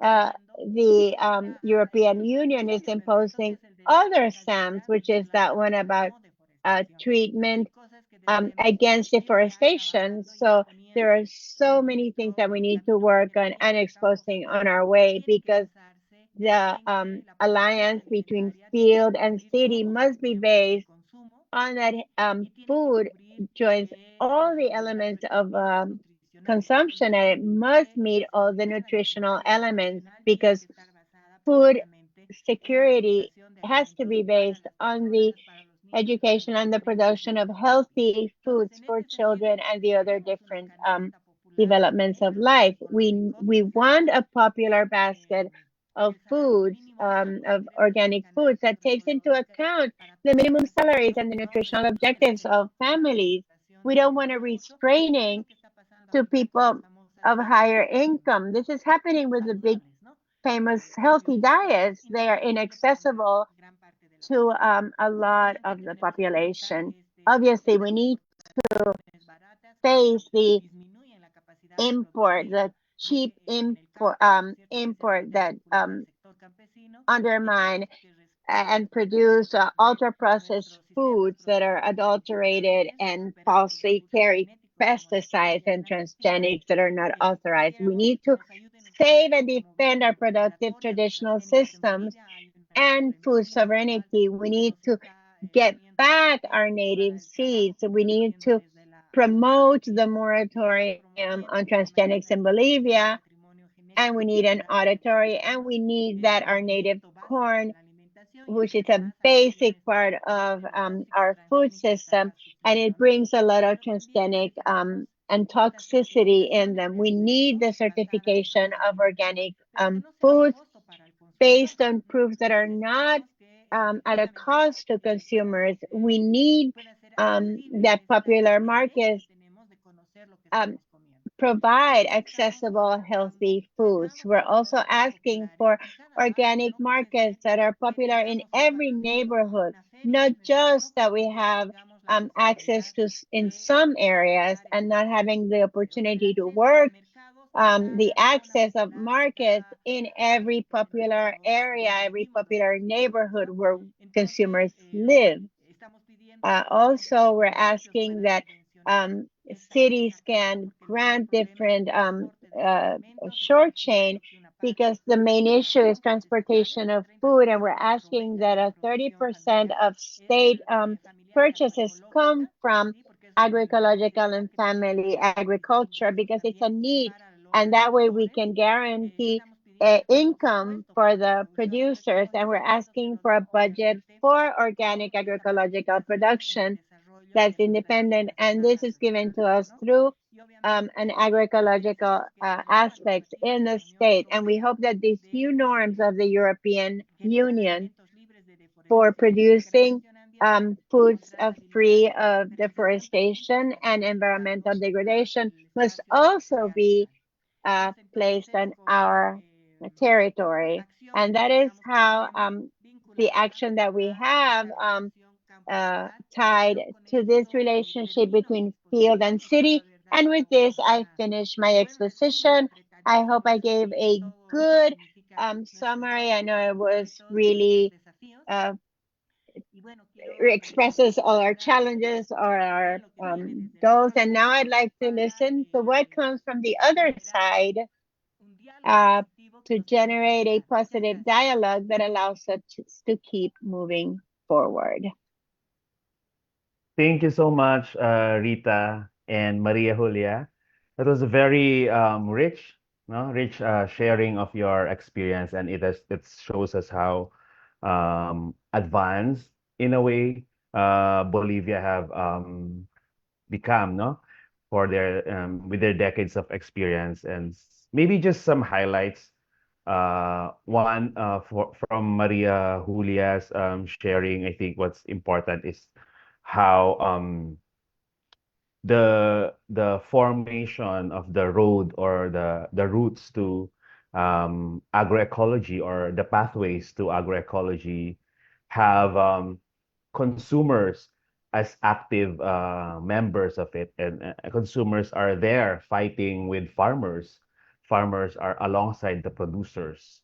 uh, the European Union is imposing other stamps, which is that one about treatment against deforestation. So there are so many things that we need to work on and exposing on our way because the alliance between field and city must be based on that food joins all the elements of consumption and it must meet all the nutritional elements because food security has to be based on the education and the production of healthy foods for children and the other different developments of life. We want a popular basket of foods, of organic foods that takes into account the minimum salaries and the nutritional objectives of families. We don't want to restraining to people of higher income. This is happening with the big famous healthy diets. They are inaccessible to a lot of the population. Obviously, we need to face the import, the cheap import that undermine and produce ultra processed foods that are adulterated and falsely carry pesticides and transgenics that are not authorized. We need to save and defend our productive traditional systems and food sovereignty. We need to get back our native seeds. We need to promote the moratorium on transgenics in Bolivia, and we need an auditory, and we need that our native corn, which is a basic part of our food system, and it brings a lot of transgenic and toxicity in them. We need the certification of organic foods based on proofs that are not at a cost to consumers. We need that popular markets um, provide accessible, healthy foods. We're also asking for organic markets that are popular in every neighborhood, not just that we have access to in some areas and not having the opportunity to work the access of markets in every popular area, every popular neighborhood where consumers live. Also, we're asking that cities can grant different short chain because the main issue is transportation of food, and we're asking that a 30% of state purchases come from agroecological and family agriculture because it's a need, and that way we can guarantee income for the producers, and we're asking for a budget for organic agroecological production that's independent, and this is given to us through an agroecological aspects in the state. And we hope that these new norms of the European Union for producing foods free of deforestation and environmental degradation must also be placed on our territory. And that is how the action that we have tied to this relationship between field and city. And with this, I finish my exposition. I hope I gave a good summary. I know it was really expresses all our challenges or our goals. And now I'd like to listen to what comes from the other side uh, to generate a positive dialogue that allows us to keep moving forward. Thank you so much, Rita and Maria Julia. That was a very rich, no, rich sharing of your experience, and it shows us how advanced in a way Bolivia have become, no, for their with their decades of experience and maybe just some highlights. One from Maria Julia's sharing. I think what's important is how the formation of the road or the routes to agroecology or the pathways to agroecology have consumers as active members of it, and consumers are there fighting with farmers. Farmers are alongside the producers,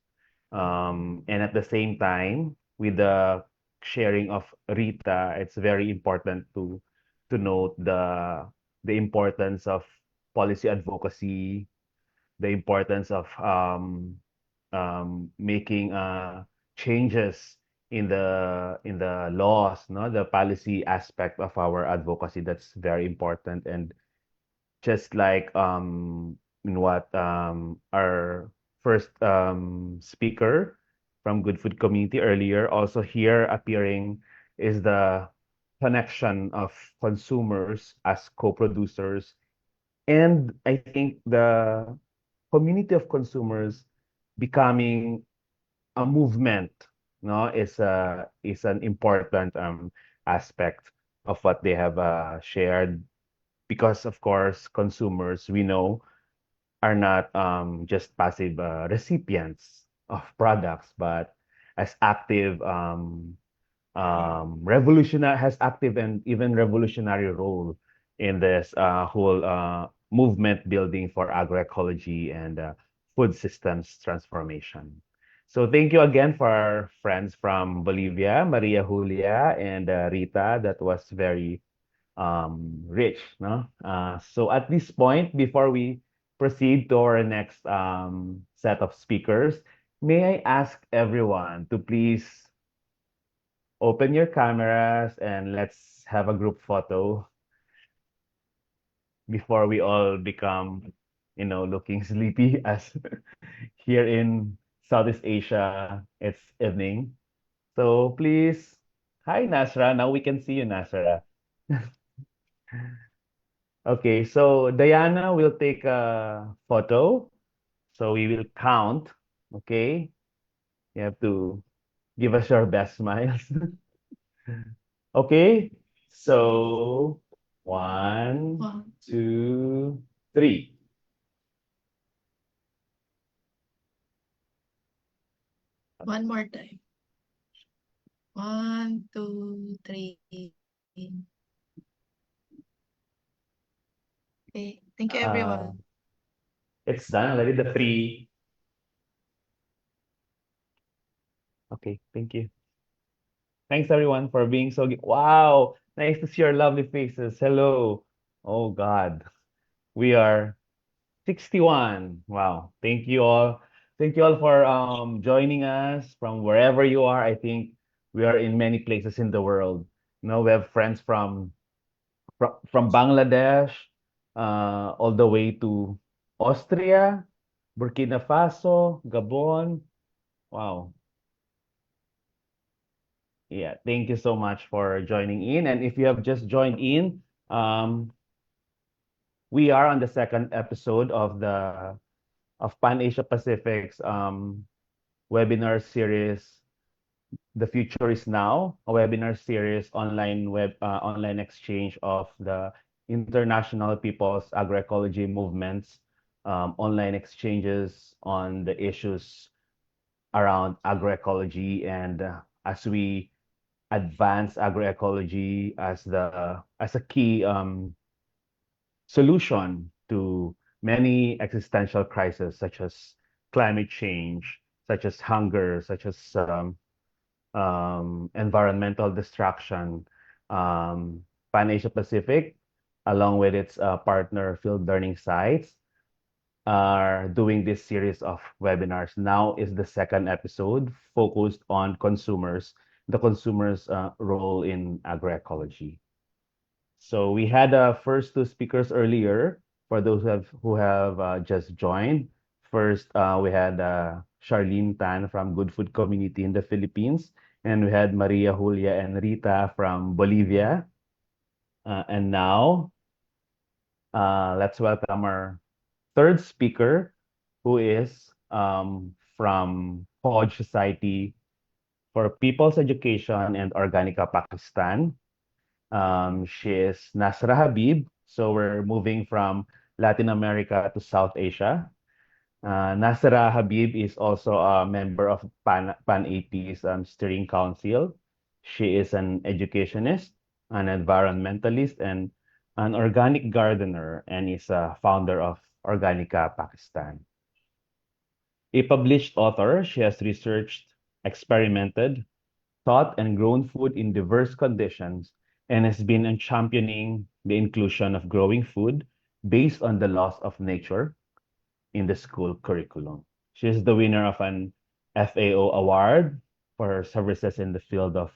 and at the same time, with the sharing of Rita, it's very important to note the importance of policy advocacy, the importance of making changes in the laws, no, the policy aspect of our advocacy. That's very important. And just like in what our first speaker from Good Food Community earlier, also here appearing is the connection of consumers as co-producers, and I think the community of consumers becoming a movement, no, is an important aspect of what they have shared, because of course consumers, we know, are not just passive recipients of products, but as active revolutionary has active and even revolutionary role in this whole movement building for agroecology and food systems transformation. So thank you again for our friends from Bolivia, Maria Julia and Rita. That was very rich, no? So at this point, before we proceed to our next set of speakers, may I ask everyone to please open your cameras and let's have a group photo before we all become, looking sleepy as here in Southeast Asia, it's evening. So please, hi Nasra. Now we can see you, Nasra. Okay, so Diana will take a photo. So we will count. Okay, you have to give us your best smiles. Okay, so one, two, three. One more time. 1, 2, 3. Okay. Thank you, Uh, everyone. it's done already, the three. Okay, thank you. Thanks everyone for being so. Wow, nice to see your lovely faces. Hello. Oh God, we are 61. Wow. Thank you all. Thank you all for joining us from wherever you are. I think we are in many places in the world. We have friends from Bangladesh, all the way to Austria, Burkina Faso, Gabon. Wow. Yeah, thank you so much for joining in. And if you have just joined in, um, we are on the second episode of Pan Asia Pacific's webinar series. The Future is Now, a webinar series, online exchange of the international people's agroecology movements, online exchanges on the issues around agroecology, and as we advance agroecology as a key solution to many existential crises such as climate change, such as hunger, such as environmental destruction. Pan Asia Pacific, along with its partner field learning sites, are doing this series of webinars. Now is the second episode focused on consumers, the consumers' role in agroecology. So we had first two speakers earlier for those who have just joined. First, we had Charlene Tan from Good Food Community in the Philippines, and we had Maria Julia and Rita from Bolivia. And now, let's welcome our third speaker who is from Hodge Society for People's Education and Organica Pakistan. She is Nasra Habib. So we're moving from Latin America to South Asia. Nasra Habib is also a member of Pan-AP's steering council. She is an educationist, an environmentalist, and an organic gardener, and is a founder of Organica Pakistan. A published author, she has researched, experimented, taught, and grown food in diverse conditions, and has been championing the inclusion of growing food based on the laws of nature in the school curriculum. She is the winner of an FAO award for her services in the field of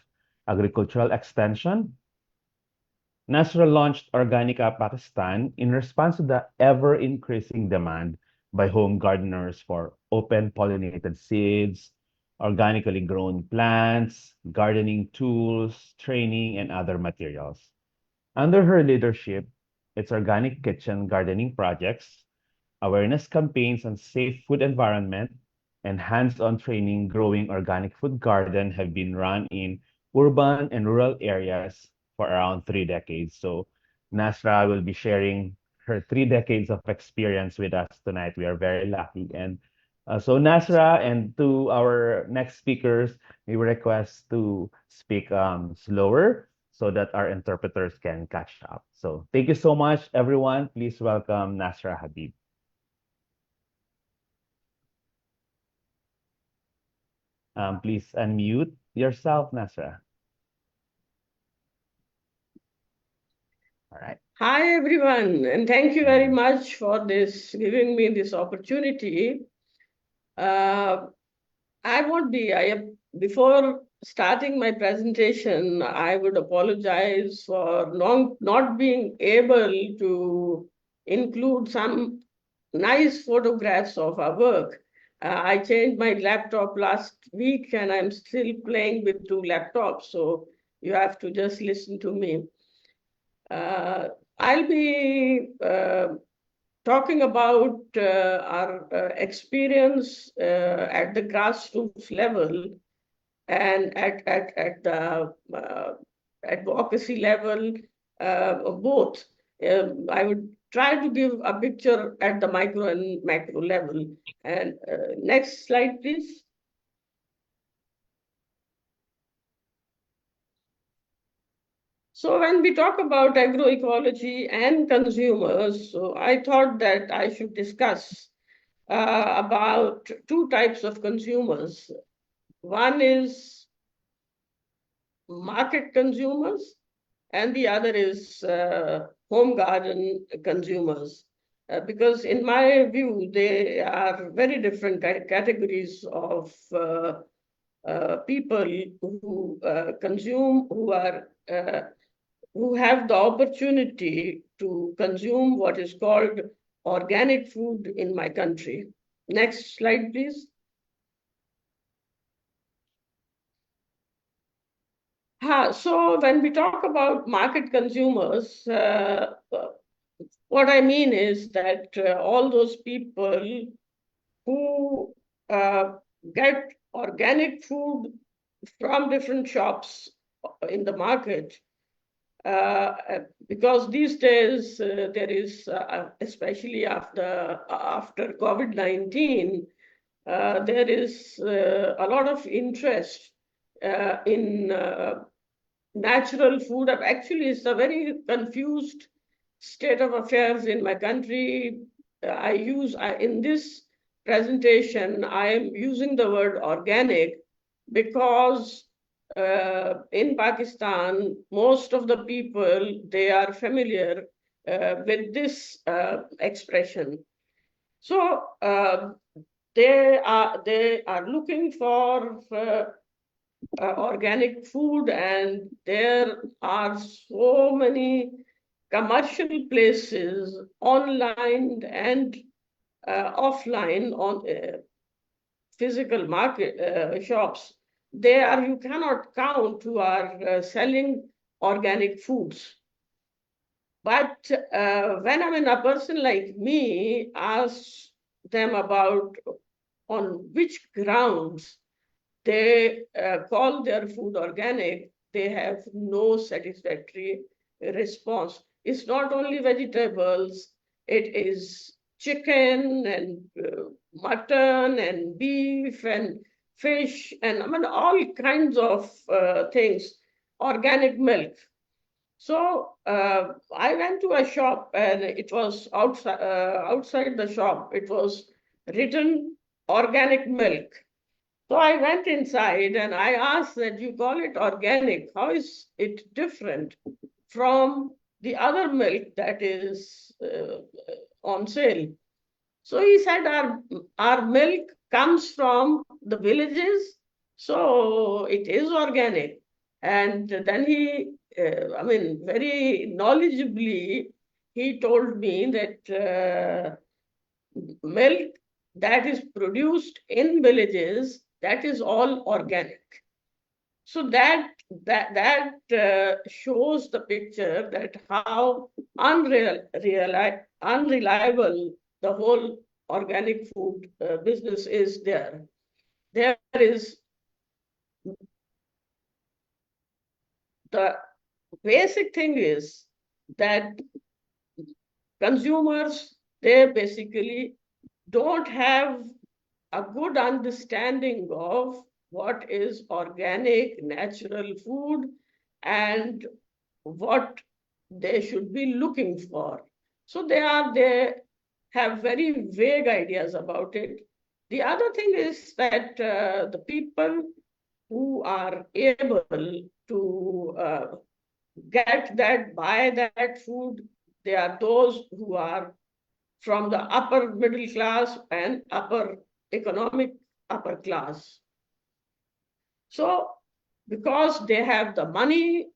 agricultural extension. Nasra launched Organica Pakistan in response to the ever-increasing demand by home gardeners for open pollinated seeds, organically grown plants, gardening tools, training, and other materials. Under her leadership, its organic kitchen gardening projects, awareness campaigns on safe food environment, and hands-on training growing organic food garden have been run in urban and rural areas for around 3 decades. So Nasra will be sharing her 3 decades of experience with us tonight. We are very lucky. And so Nasra, and to our next speakers, we request to speak slower so that our interpreters can catch up. So thank you so much, everyone. Please welcome Nasra Habib. Please unmute yourself, Nasra. All right. Hi, everyone, and thank you very much for this, giving me this opportunity. Before starting my presentation, I would apologize for not being able to include some nice photographs of our work. I changed my laptop last week and I'm still playing with 2 laptops, so you have to just listen to me. I'll be talking about our experience at the grassroots level and at the advocacy level of both. I would try to give a picture at the micro and macro level. And next slide, please. So when we talk about agroecology and consumers, so I thought that I should discuss about 2 types of consumers. One is market consumers, and the other is home garden consumers. Because in my view, they are very different categories of people who consume, who have the opportunity to consume what is called organic food in my country. Next slide, please. So when we talk about market consumers, what I mean is that all those people who get organic food from different shops in the market, because these days there is, especially after COVID-19, there is a lot of interest in natural food. Actually, it's a very confused state of affairs in my country. In this presentation, I am using the word organic because in Pakistan, most of the people, they are familiar with this expression. So they are looking for organic food, and there are so many commercial places online and offline on physical market shops. There you cannot count who are selling organic foods. But when I mean a person like me, as them about on which grounds they call their food organic, they have no satisfactory response. It's not only vegetables, it is chicken and mutton and beef and fish and I mean, all kinds of things, organic milk. So I went to a shop and it was outside the shop. It was written organic milk. So I went inside and I asked that you call it organic. How is it different from the other milk that is on sale? So he said our milk comes from the villages, so it is organic. And then he, I mean, very knowledgeably, he told me that milk that is produced in villages, that is all organic. So that shows the picture that how unreliable the whole organic food business is there. There is the basic thing is that consumers, they basically don't have a good understanding of what is organic, natural food and what they should be looking for. So they have very vague ideas about it. The other thing is that the people who are able to buy that food, they are those who are from the upper middle class and upper economic upper class. So because they have the money,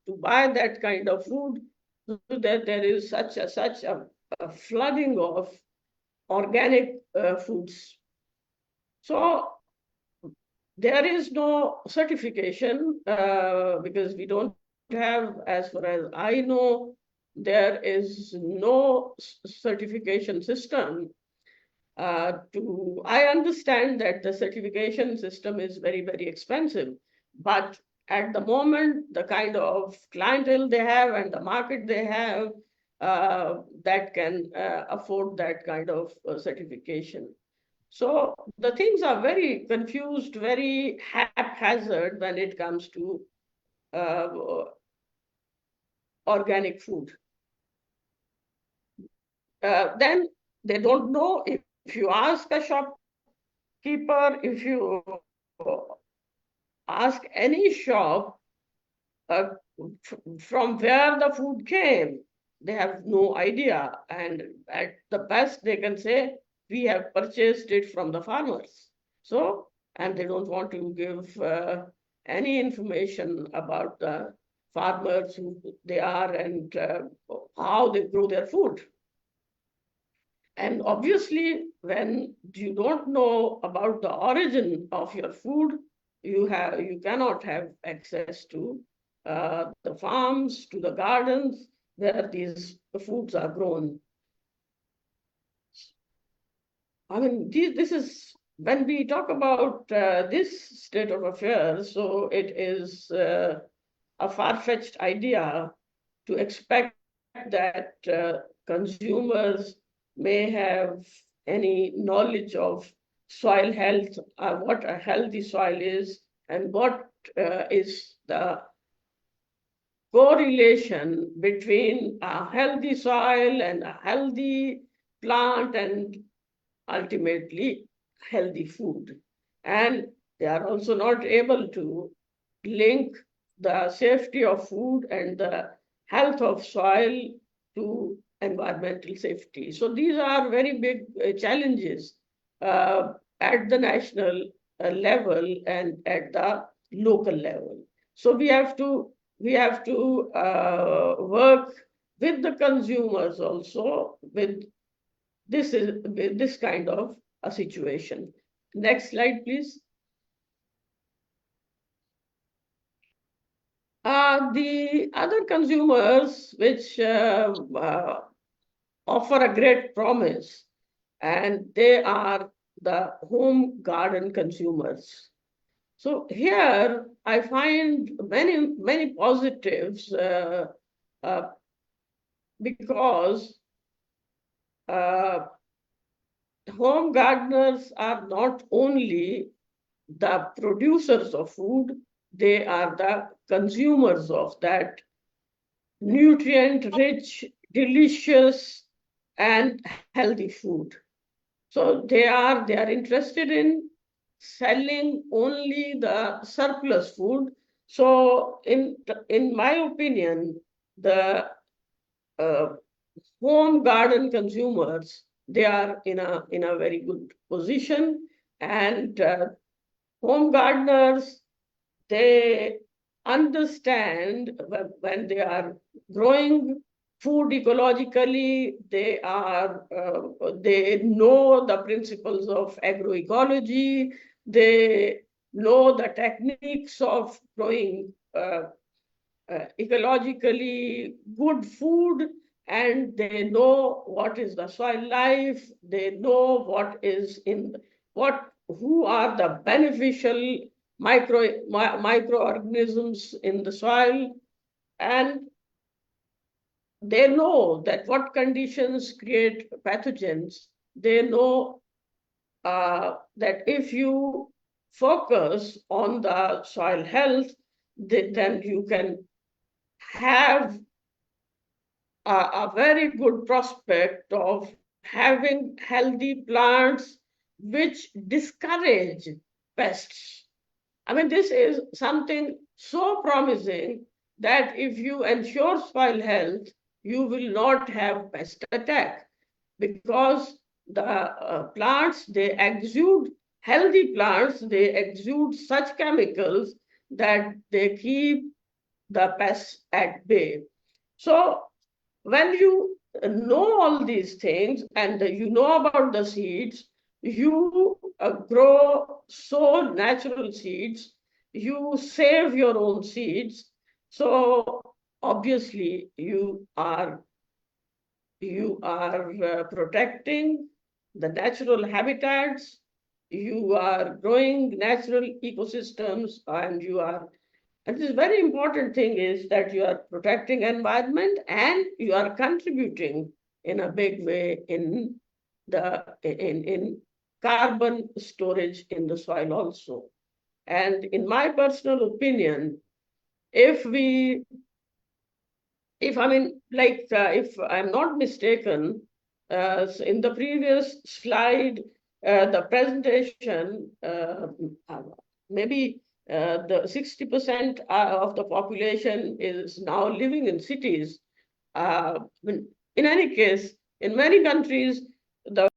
to buy that kind of food, so that there is such a flooding of organic foods. So there is no certification because we don't have, as far as I know, there is no certification system. I understand that the certification system is very, very expensive, but at the moment, the kind of clientele they have and the market they have, that can afford that kind of certification. So the things are very confused, very haphazard when it comes to organic food. Then they don't know. If you ask a shopkeeper, if you ask any shop from where the food came, they have no idea. And at the best, they can say, we have purchased it from the farmers. So, and they don't want to give any information about the farmers, who they are and how they grow their food. And obviously, when you don't know about the origin of your food, you cannot have access to the farms, to the gardens where these foods are grown. I mean, this is when we talk about this state of affairs. So it is a far-fetched idea to expect that consumers may have any knowledge of soil health, what a healthy soil is, and what is the correlation between a healthy soil and a healthy plant and ultimately healthy food. And they are also not able to link the safety of food and the health of soil to environmental safety. So these are very big challenges at the national level and at the local level. So we have to work with the consumers also with this kind of a situation. Next slide, please. The other consumers which offer a great promise, and they are the home garden consumers. So here I find many positives because home gardeners are not only the producers of food, they are the consumers of that nutrient-rich, delicious, and healthy food. So they are interested in selling only the surplus food. So in my opinion, the home garden consumers, they are in a very good position, and home gardeners, they understand when they are growing food ecologically, they know the principles of agroecology, they know the techniques of growing ecologically good food, and they know what is the soil life, they know who are the beneficial microorganisms in the soil, and they know that what conditions create pathogens. They know that if you focus on the soil health, then you can have a very good prospect of having healthy plants which discourage pests. I mean, this is something so promising that if you ensure soil health, you will not have pest attack, because the plants, they exude, healthy plants, they exude such chemicals that they keep the pests at bay. So when you know all these things and you know about the seeds, you grow so natural seeds, you save your own seeds. So obviously you are protecting the natural habitats, you are growing natural ecosystems, and this very important thing is that you are protecting environment and you are contributing in a big way in carbon storage in the soil also. And in my personal opinion, if I'm not mistaken, in the previous slide, the presentation, maybe the 60% of the population is now living in cities. In any case, in many countries, the